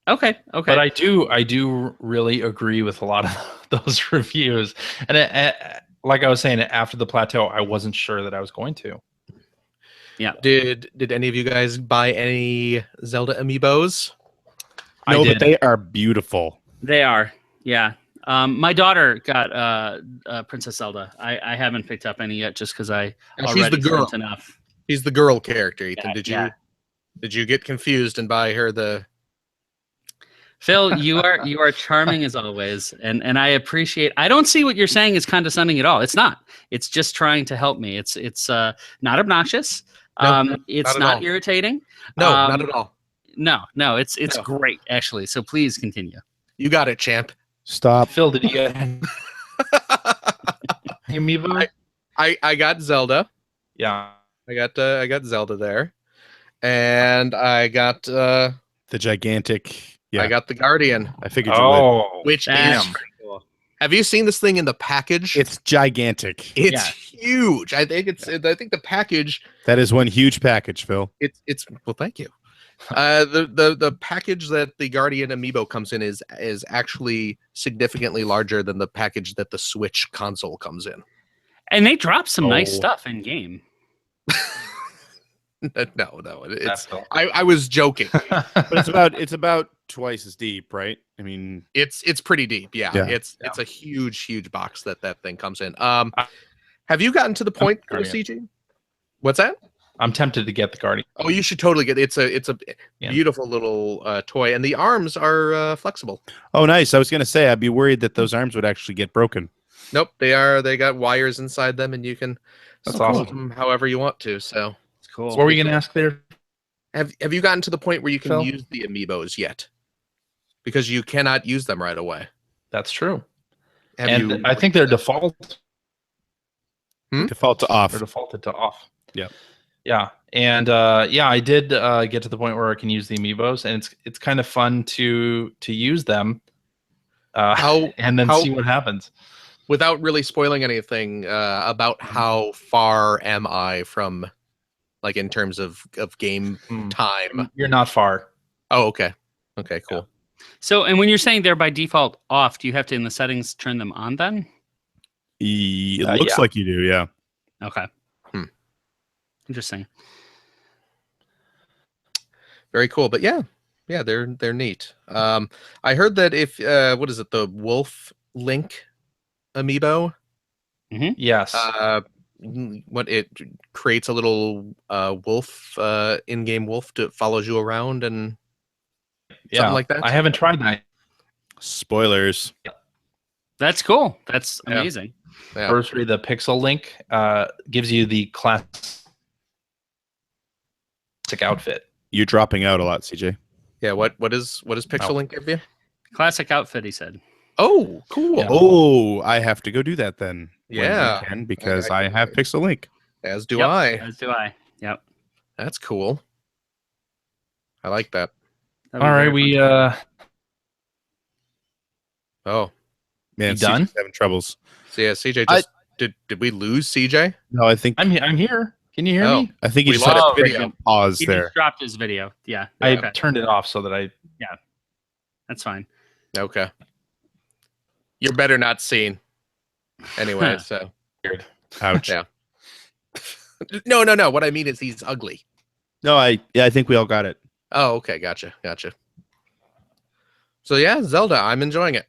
Okay. But I do really agree with a lot of those reviews, and like I was saying, after the plateau, I wasn't sure that I was going to. Yeah. Did any of you guys buy any Zelda amiibos? No, but they are beautiful. They are. Yeah. My daughter got Princess Zelda. I haven't picked up any yet, just because she's the girl enough. She's the girl character, Ethan. Yeah, Did you get confused and buy her the? Phil, you are charming as always, and I appreciate. I don't see what you're saying is condescending at all. It's not. It's just trying to help me. It's not obnoxious. It's not irritating. No, not at all. No, it's great actually. So please continue. You got it, champ. Stop. Phil, did you get Amiibo? I got Zelda. Yeah. I got Zelda there, and I got The gigantic. Yeah, I got the Guardian, I figured you would. which That's is. pretty cool. Have you seen this thing in the package? It's gigantic. It's huge. I think the package. That is one huge package, Phil. It's well, thank you. The package that the Guardian Amiibo comes in is actually significantly larger than the package that the Switch console comes in. And they drop some nice Oh. stuff in game. No, it's. I was joking. But it's about twice as deep, right? I mean, It's pretty deep. Yeah. Yeah. It's a huge box that thing comes in. Have you gotten to the point, Guardian. CG? What's that? I'm tempted to get the Guardian. Oh, you should totally get it. It's a Yeah. beautiful little toy, and the arms are flexible. oh, nice. I was gonna say I'd be worried that those arms would actually get broken. Nope, they got wires inside them, and you can That's swap awesome. them however you want to. So, It's cool. What were you going to ask there? have you gotten to the point where you can Phil? use the amiibos yet? Because you cannot use them right away. That's true. Have And you? I think they're default. Default to off. They're defaulted to off. Yep. Yeah. And I did get to the point where I can use the amiibos, and it's kind of fun to use them. How and then how- see what happens. without really spoiling anything about how far am I from, like, in terms of game Mm. time? You're not far. Oh, okay, cool. So, and when you're saying they're by default off, do you have to in the settings turn them on then? It looks yeah. like you do, yeah. Okay. Hmm. Interesting. Very cool. But yeah, they're neat. I heard that if what is it, the Wolf Link amiibo? Yes. What it creates a little wolf, in-game wolf that follows you around and something like that. I haven't tried that. Spoilers. That's cool. That's Yeah. amazing. Yeah. Anniversary, the Pixel Link gives you the classic outfit. You're dropping out a lot, CJ. Yeah. What does Pixel Oh. Link give you? Classic outfit, he said. Oh, cool. Yeah. Oh, I have to go do that then. when we Yeah. can, because I I have Pixel Link. As do Yep, I. As do I. Yep. That's cool. I like that. That'd be All right, very we fun. Oh, Man, You done? CJ's having troubles. so yeah, CJ just did we lose CJ? No, I think I'm here. Can you hear Oh. me? I think he We just had a lost video video. pause He there. just dropped his video. Yeah. I Okay. turned it off so that I That's fine. Okay. You're better not seen. Anyway, so Ouch. Yeah. no. What I mean is he's ugly. No, I think we all got it. Oh, okay, gotcha. So yeah, Zelda, I'm enjoying it.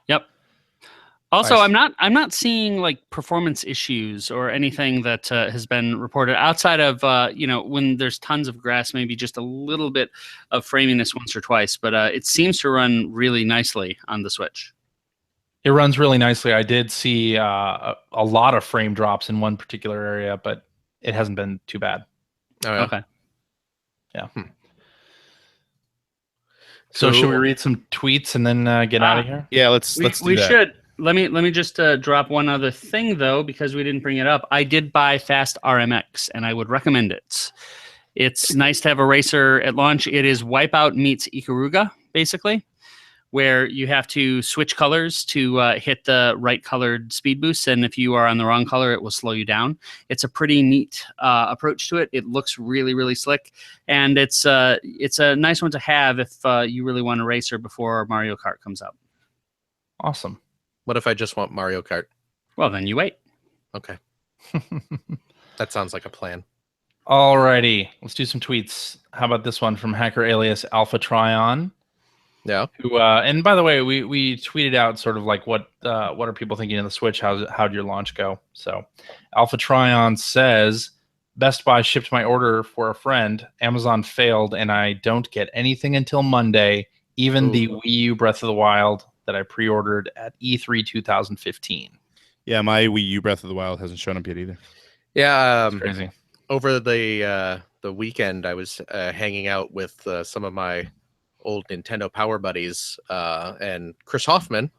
Yep. Also, Nice. I'm not seeing like performance issues or anything that has been reported outside of when there's tons of grass, maybe just a little bit of framiness once or twice, but it seems to run really nicely on the Switch. It runs really nicely. I did see a lot of frame drops in one particular area, but it hasn't been too bad. Oh, yeah. Okay. So should we Cool. read some tweets and then get out of here? Yeah, let's do We that. should. Let me just drop one other thing though, because we didn't bring it up. I did buy Fast RMX, and I would recommend it. It's nice to have a racer at launch. It is Wipeout meets Ikaruga, basically, where you have to switch colors to hit the right colored speed boost, and if you are on the wrong color, it will slow you down. It's a pretty neat approach to it. It looks really, really slick, and it's a nice one to have if you really want a racer before Mario Kart comes out. Awesome. What if I just want Mario Kart? Well, then you wait. Okay. That sounds like a plan. Alrighty, let's do some tweets. How about this one from hacker alias Alpha Tryon? Yeah. Who and by the way, we tweeted out sort of like what are people thinking of the Switch? How'd your launch go? So Alpha Tryon says Best Buy shipped my order for a friend. Amazon failed, and I don't get anything until Monday. Even the Wii U Breath of the Wild that I pre-ordered at E3 2015. Yeah, my Wii U Breath of the Wild hasn't shown up yet either. Yeah. Crazy. Over the weekend, I was hanging out with some of my old Nintendo Power buddies, and Chris Hoffman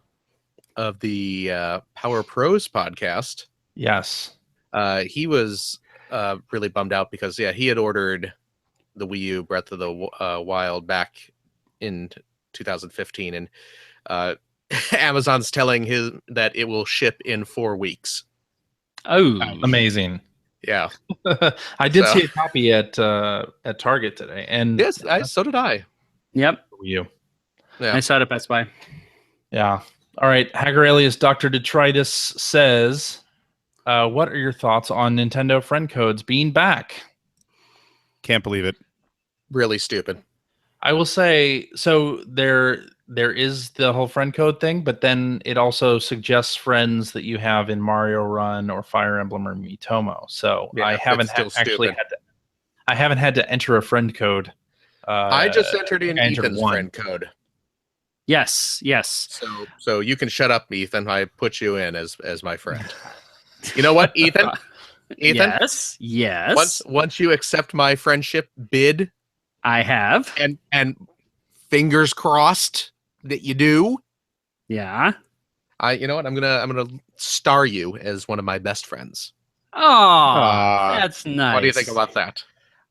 of the Power Pros podcast. Yes. He was really bummed out because he had ordered the Wii U Breath of the Wild back in 2015, and Amazon's telling him that it will ship in 4 weeks. Oh, Amazing. Yeah, I did see a copy at Target today, and yes, so did I. Yep. You. Yeah. I saw it at Best Buy. Yeah. All right. Hacker alias Dr. Detritus says, what are your thoughts on Nintendo friend codes being back? Can't believe it. Really stupid. I will say, so there is the whole friend code thing, but then it also suggests friends that you have in Mario Run or Fire Emblem or Miitomo. So I haven't had to enter a friend code. I just entered in Ethan's friend code. Yes. So you can shut up, Ethan. I put you in as my friend. You know what, Ethan? Ethan? Yes. Once you accept my friendship bid, I have. And fingers crossed that you do. Yeah. You know what? I'm gonna star you as one of my best friends. Oh, that's nice. What do you think about that?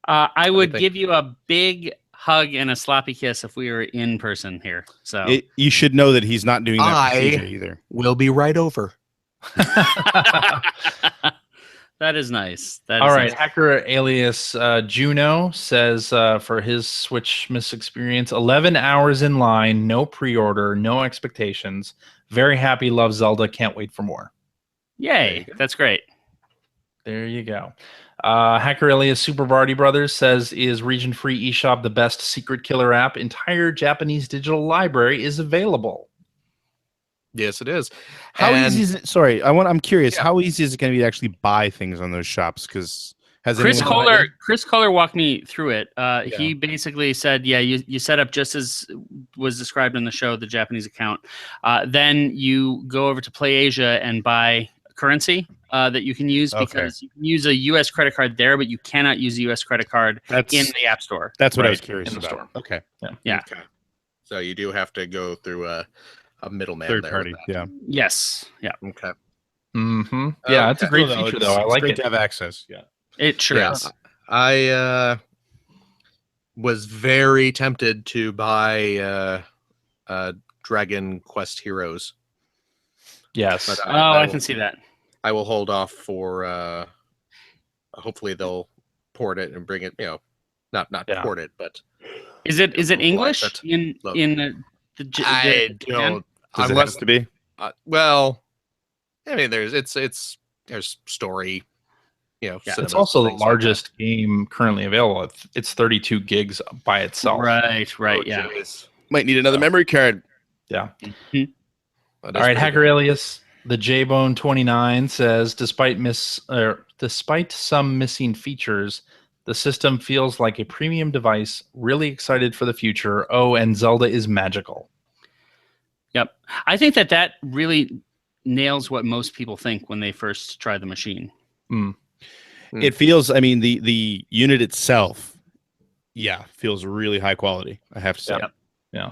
I would give you a big hug and a sloppy kiss if we were in person here. So you should know that he's not doing that for CJ either. We'll be right over. That is nice. All right. Nice. Hacker alias Juno says for his Switchmas experience, 11 hours in line, no pre-order, no expectations. Very happy, love Zelda, can't wait for more. Yay. That's great. There you go. Hacker alias Super Barty Brothers says, is region-free eShop the best secret killer app? Entire Japanese digital library is available. Yes, it is. How easy is it? Sorry, I'm curious. Yeah. How easy is it going to be to actually buy things on those shops? Because Chris Kohler walked me through it. He basically said, you set up just as was described in the show, the Japanese account. Then you go over to PlayAsia and buy currency that you can use, because you can use a U.S. credit card there, but you cannot use a U.S. credit card in the App Store. That's what I was curious about. Store. Okay. Yeah. Okay. So you do have to go through a middleman, third party. Yeah. Yes. Yeah. Okay. Mm-hmm. Yeah, it's a great feature, though. I like it. To have access. Yeah. It sure is. I was very tempted to buy Dragon Quest Heroes. Yes. But I can see that. I will hold off for. Hopefully, they'll port it and bring it. Not port it, but. Is it English in the I don't. Does it have to be? Well, I mean, there's story. It's also the largest game currently available. It's 32 gigs by itself. Right. Yeah. Might need another memory card. Yeah. Mm-hmm. All right, Hacker alias the JBone 29 says, despite some missing features, the system feels like a premium device. Really excited for the future. Oh, and Zelda is magical. Yep. I think that really nails what most people think when they first try the machine. It feels, I mean, the unit itself, feels really high quality, I have to say. Yeah.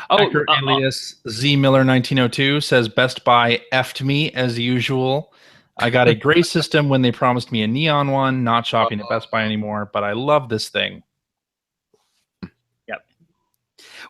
Hacker alias Z Miller 1902 says, Best Buy effed me as usual. I got a gray system when they promised me a neon one. Not shopping at Best Buy anymore, but I love this thing. Yep.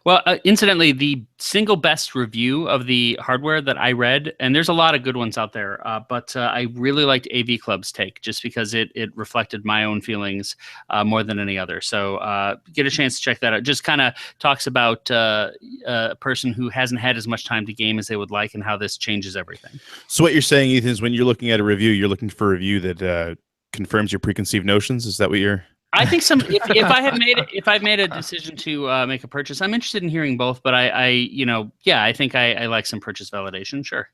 Well, incidentally, the single best review of the hardware that I read, and there's a lot of good ones out there, but I really liked AV Club's take, just because it reflected my own feelings more than any other. So get a chance to check that out. Just kind of talks about a person who hasn't had as much time to game as they would like, and how this changes everything. So what you're saying, Ethan, is when you're looking at a review, you're looking for a review that confirms your preconceived notions? Is that what you're... I think if I've made a decision to make a purchase, I'm interested in hearing both. But I think I like some purchase validation. Sure.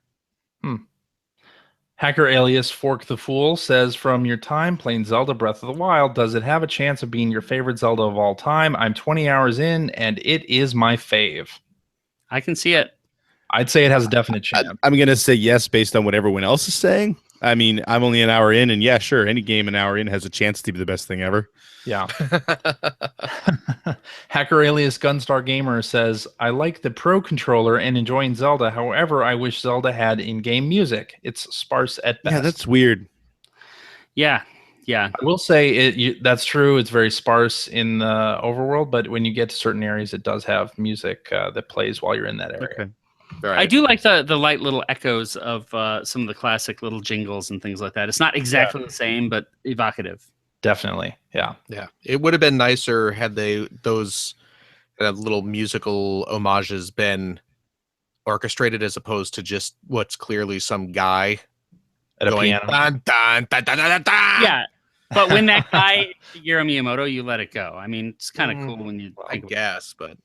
Hacker alias Fork the Fool says, from your time playing Zelda Breath of the Wild, does it have a chance of being your favorite Zelda of all time? I'm 20 hours in, and it is my fave. I can see it. I'd say it has a definite chance. I'm going to say yes based on what everyone else is saying. I mean, I'm only an hour in, and yeah, sure, any game an hour in has a chance to be the best thing ever. Yeah. Hacker alias Gunstar Gamer says, I like the Pro Controller and enjoying Zelda. However, I wish Zelda had in-game music. It's sparse at best. Yeah, that's weird. Yeah. I will say that's true. It's very sparse in the overworld, but when you get to certain areas, it does have music that plays while you're in that area. Okay. Right. I do like the light little echoes of some of the classic little jingles and things like that. It's not exactly the same, but evocative. Definitely. Yeah. Yeah. It would have been nicer had those little musical homages been orchestrated as opposed to just what's clearly some guy At a going, piano. dun, dun, dun, dun, dun, dun, dun. Yeah. But when that guy, Shigeru Miyamoto, you let it go. I mean, it's kind of cool when you I think of it. guess, but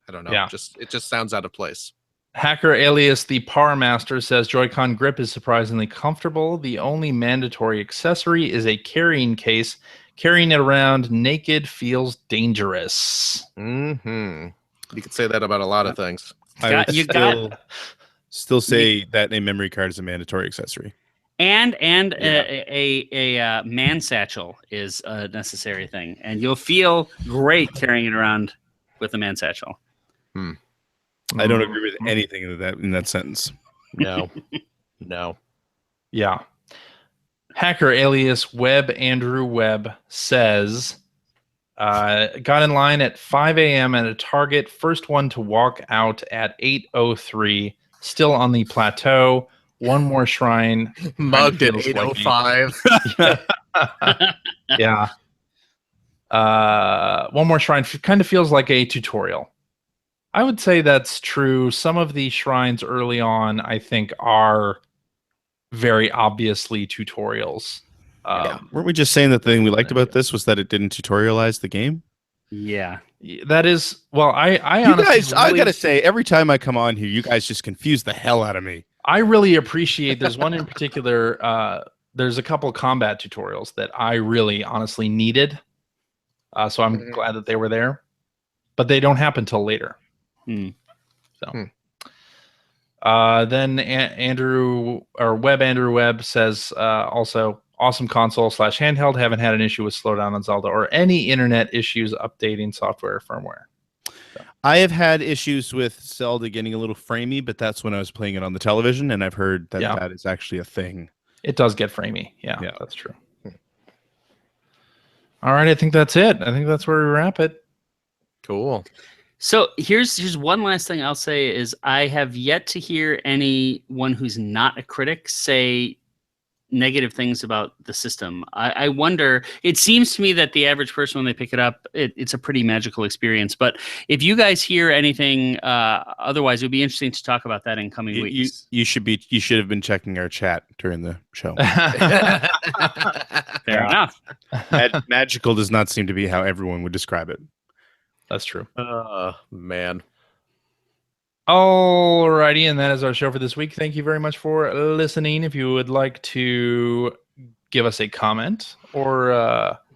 I don't know. Yeah. It just sounds out of place. Hacker alias the Power Master says Joy-Con grip is surprisingly comfortable. The only mandatory accessory is a carrying case. Carrying it around naked feels dangerous. Mm-hmm. You could say that about a lot of things. I You would still say that a memory card is a mandatory accessory. And a man satchel is a necessary thing, and you'll feel great carrying it around with a man satchel. I don't agree with anything in that sentence. No. No. Yeah. Hacker alias Web Andrew Webb says, got in line at 5 a.m. at a Target. First one to walk out at 8:03. Still on the plateau. One more shrine. Mugged at Feels like 8:05. Yeah. One more shrine kind of feels like a tutorial. I would say that's true. Some of the shrines early on, I think, are very obviously tutorials. Weren't we just saying that the thing we liked about this was that it didn't tutorialize the game? Yeah. That is, well, I You honestly guys, I really- gotta say, every time I come on here, you guys just confuse the hell out of me. I really appreciate, there's one in particular, there's a couple combat tutorials that I really honestly needed. So I'm glad that they were there, but they don't happen till later. So then Andrew Webb says also awesome console / handheld. Haven't had an issue with slowdown on Zelda or any internet issues updating software or firmware. So. I have had issues with Zelda getting a little framey, but that's when I was playing it on the television, and I've heard that that is actually a thing. It does get framey. Yeah, that's true. All right, I think that's it. I think that's where we wrap it. Cool. So here's one last thing I'll say is I have yet to hear anyone who's not a critic say negative things about the system. I wonder, it seems to me that the average person, when they pick it up, it's a pretty magical experience. But if you guys hear anything otherwise, it would be interesting to talk about that in coming weeks. You should have been checking our chat during the show. Fair enough. Magical does not seem to be how everyone would describe it. That's true. Man. Alrighty, and that is our show for this week. Thank you very much for listening. If you would like to give us a comment or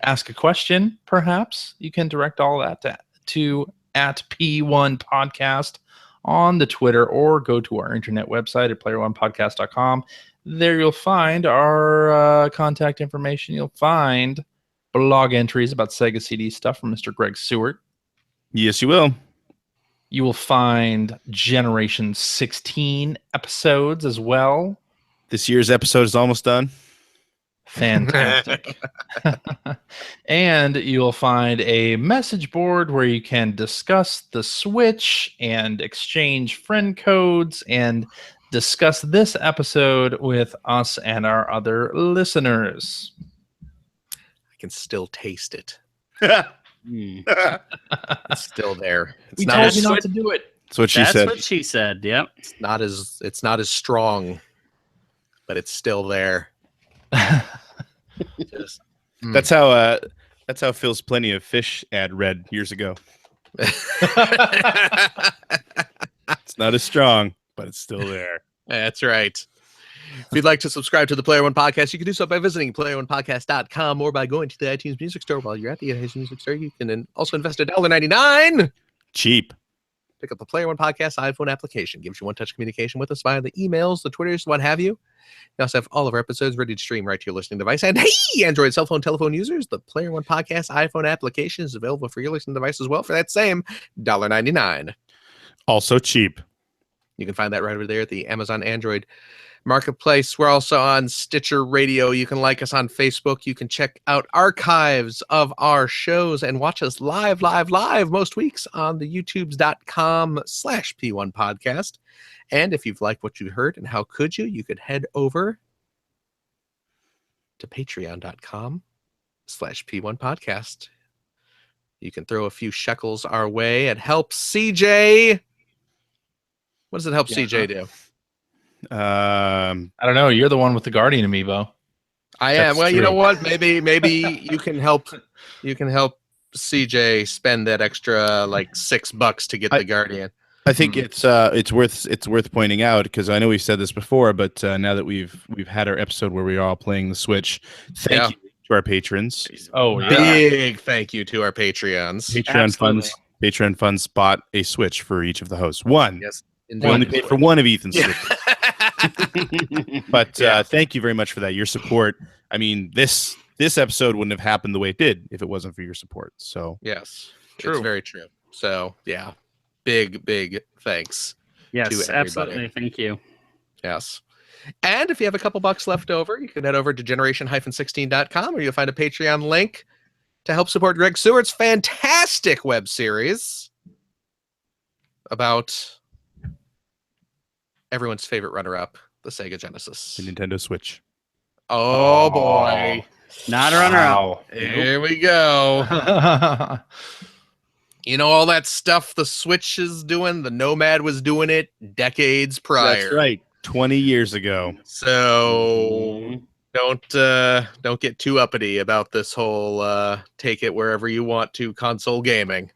ask a question, perhaps, you can direct all that to @P1 Podcast on the Twitter, or go to our internet website at player1podcast.com. There you'll find our contact information. You'll find blog entries about Sega CD stuff from Mr. Greg Seward. Yes, you will. You will find Generation 16 episodes as well. This year's episode is almost done. Fantastic. And you'll find a message board where you can discuss the Switch and exchange friend codes and discuss this episode with us and our other listeners. I can still taste it. Hmm. It's still there. It's We not told as you not to do it. That's what she That's said. what she said. Yep. it's not as strong, but it's still there. Just, That's how Phil's Plenty of Fish ad read years ago. It's not as strong, but it's still there. That's right. If you'd like to subscribe to the Player One Podcast, you can do so by visiting player1podcast.com or by going to the iTunes Music Store. While you're at the iTunes Music Store, you can also invest $1.99. Cheap. Pick up the Player One Podcast iPhone application. Gives you one-touch communication with us via the emails, the Twitters, what have you. We also have all of our episodes ready to stream right to your listening device. And hey, Android cell phone, telephone users, the Player One Podcast iPhone application is available for your listening device as well for that same $1.99. Also cheap. You can find that right over there at the Amazon Android Marketplace. We're also on Stitcher Radio. You can like us on Facebook. You can check out archives of our shows and watch us live most weeks on the youtubes.com/P1 podcast. And if you've liked what you heard and how could you could head over to patreon.com/P1 podcast. You can throw a few shekels our way and help CJ. What does it help CJ do? I don't know. You're the one with the Guardian Amiibo. I am. Well, true. You know what? Maybe you can help. You can help CJ spend that extra like $6 to get the Guardian. I think it's worth pointing out, because I know we've said this before, but now that we've had our episode where we are all playing the Switch, thank you to our patrons. Oh, yeah. Big thank you to our Patreons. Patreon funds bought a Switch for each of the hosts. One. Yes. We only paid for one of Ethan's Switches. But thank you very much for that. Your support. I mean, this episode wouldn't have happened the way it did if it wasn't for your support. So yes, true. It's very true. So yeah, big thanks. Yes, to everybody. absolutely. Thank you. Yes. And if you have a couple bucks left over, you can head over to generation-16.com, where you'll find a Patreon link to help support Greg Seward's fantastic web series about everyone's favorite runner-up, the Sega Genesis. The Nintendo Switch. Oh, boy. Not a runner-up. Here we go. You know, all that stuff the Switch is doing, the Nomad was doing it decades prior. That's right. 20 years ago. So don't get too uppity about this whole take it wherever you want to console gaming.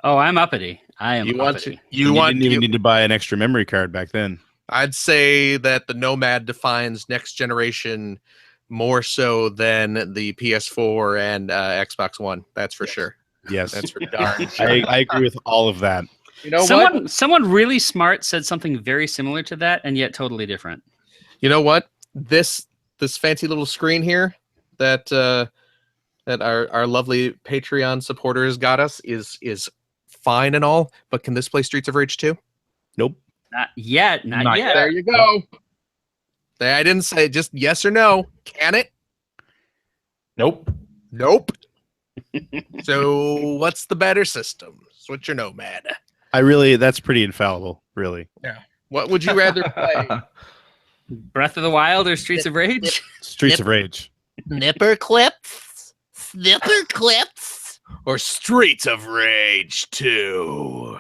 Oh, I'm uppity. I am uppity. You didn't even need to buy an extra memory card back then. I'd say that the Nomad defines next generation more so than the PS4 and Xbox One. That's for sure. Yes, that's for darn sure. I agree with all of that. You know someone really smart said something very similar to that, and yet totally different. You know what? This fancy little screen here that our lovely Patreon supporters got us is fine and all, but can this play Streets of Rage 2? Nope. Not yet. There you go. I didn't say just yes or no. Can it? Nope. So what's the better system? Switch or Nomad? That's pretty infallible, really. Yeah. What would you rather play? Breath of the Wild or Streets of Rage? Streets of Rage. Snipper clips. Or Streets of Rage 2?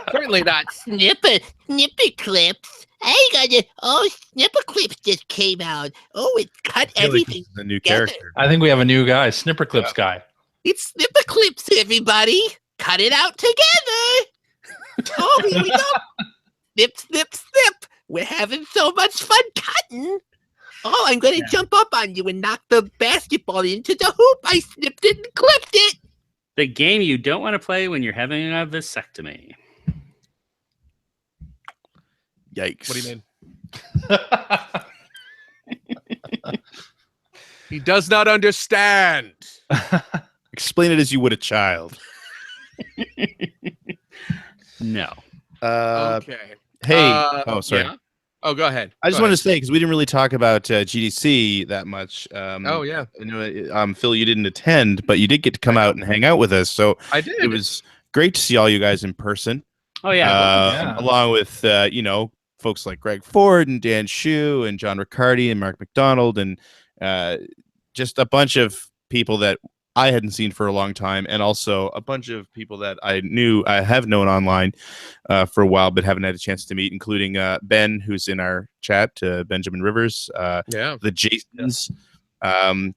Certainly not snipper clips. Snipper clips just came out. Oh, it cut everything. The new together. character. I think we have a new guy, Snipper Clips guy. It's snipper clips, everybody. Cut it out together. Oh, here we go. Snip. We're having so much fun cutting. Oh, I'm going to jump up on you and knock the basketball into the hoop. I snipped it and clipped it. The game you don't want to play when you're having a vasectomy. Yikes. What do you mean? He does not understand. Explain it as you would a child. No. Okay. Hey. Sorry. Yeah? Oh, go ahead. I just wanted to say, because we didn't really talk about GDC that much. Oh, yeah. I know, Phil, you didn't attend, but you did get to come out and hang out with us. So I did. It was great to see all you guys in person. Oh, yeah. Along with, folks like Greg Ford and Dan Shue and John Riccardi and Mark McDonald and just a bunch of people that I hadn't seen for a long time, and also a bunch of people that I have known online for a while, but haven't had a chance to meet, including Ben, who's in our chat, Benjamin Rivers, the Jasons.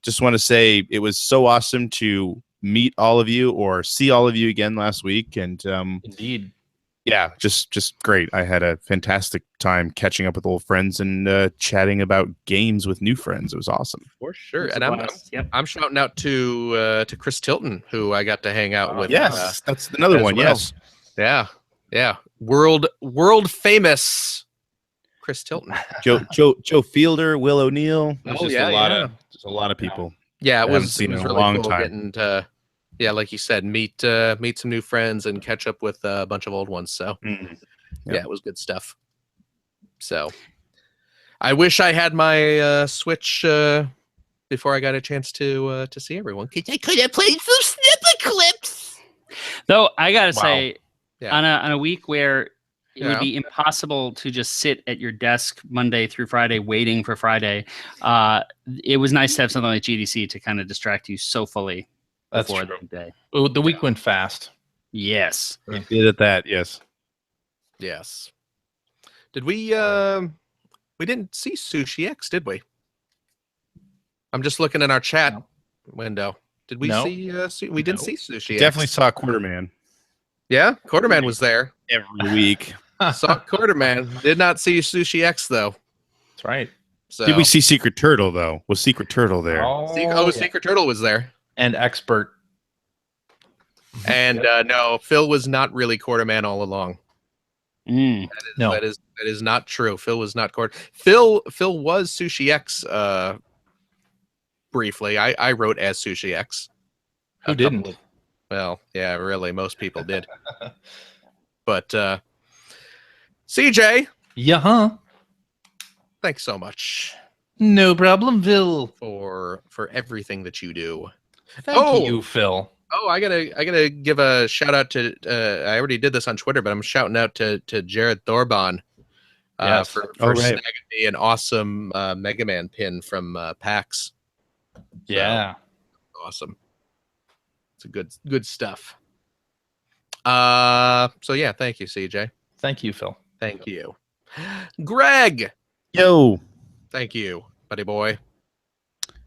Just want to say it was so awesome to meet all of you or see all of you again last week, and indeed. Yeah, just great. I had a fantastic time catching up with old friends and chatting about games with new friends. It was awesome. For sure. And I'm shouting out to Chris Tilton, who I got to hang out with. Yes, that's another one. Well. Yes. Yeah. World famous Chris Tilton. Joe Fielder, Will O'Neill. There's Oh, just yeah, a lot of people. Yeah, it I haven't was seen in a really long cool time. getting to, yeah, like you said, meet some new friends and catch up with a bunch of old ones. So yeah, it was good stuff. So I wish I had my Switch before I got a chance to see everyone. I could have played some snipper clips. Though I gotta say, Yeah. on a week where it Yeah. would be impossible to just sit at your desk Monday through Friday waiting for Friday, it was nice to have something like GDC to kind of distract you so fully That's before true. the day. Oh, the week went fast. Yes. You did at that, yes. Yes. Did we didn't see Sushi X, did we? I'm just looking in our chat window. Did we see we didn't see Sushi X. Definitely saw Quarterman Yeah, Quarterman was there. every week. Saw Quarterman. Did not see Sushi X though. That's right. So Did we see Secret Turtle though? Was Secret Turtle there? Secret Turtle was there. And Expert. And no, Phil was not really Quarterman all along. No. That is not true. Phil was not Phil was Sushi X briefly. I wrote as Sushi X. Who didn't? Well, yeah, really, most people did. But CJ, Yeah. thanks so much No problem, Phil. for everything that you do. Thank you, Phil. Oh, I gotta give a shout out to. I already did this on Twitter, but I'm shouting out to Jared Thorban Yes. for right. snagging me an awesome Mega Man pin from PAX. Yeah. Awesome. It's a good stuff. So yeah, thank you, CJ. Thank you, Phil. Thank you, Greg. Yo. Thank you, buddy boy.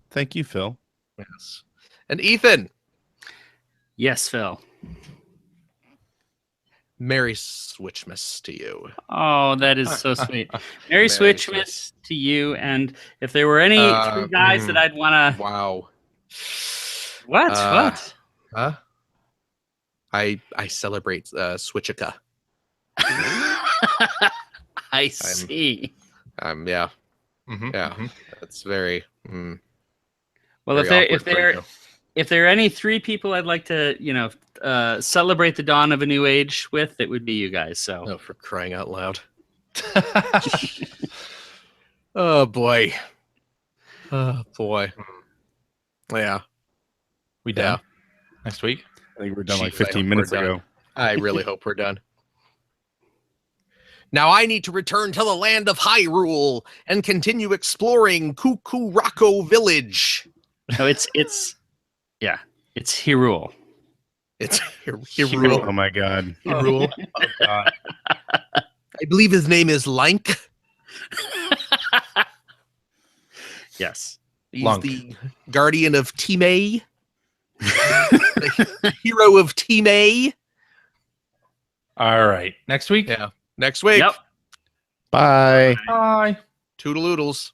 Thank you, Phil. Yes, and Ethan. Yes, Phil. Merry Switchmas to you. Oh, that is so sweet. Merry Merry Switchmas to you. And if there were any three guys that I'd want to... Wow. What? What? What? I celebrate Switchica. I see. Yeah. Yeah. That's very. Well, very if there are any three people I'd like to, celebrate the dawn of a new age with, it would be you guys. So, oh, for crying out loud! Oh boy! Oh boy! Yeah. We done next week? I think we're done like Jeez, I 15 hope minutes we're done. ago. I really hope we're done. Now I need to return to the land of Hyrule and continue exploring Kukurako Village. no, it's Hyrule. It's Hyrule. Oh my god. Hyrule. Oh, God. I believe his name is Lank. Yes. He's Lunk. the guardian of Time. The hero of Time. All right. Next week? Yeah. Next week. Yep. Bye. Bye. Toodaloodles.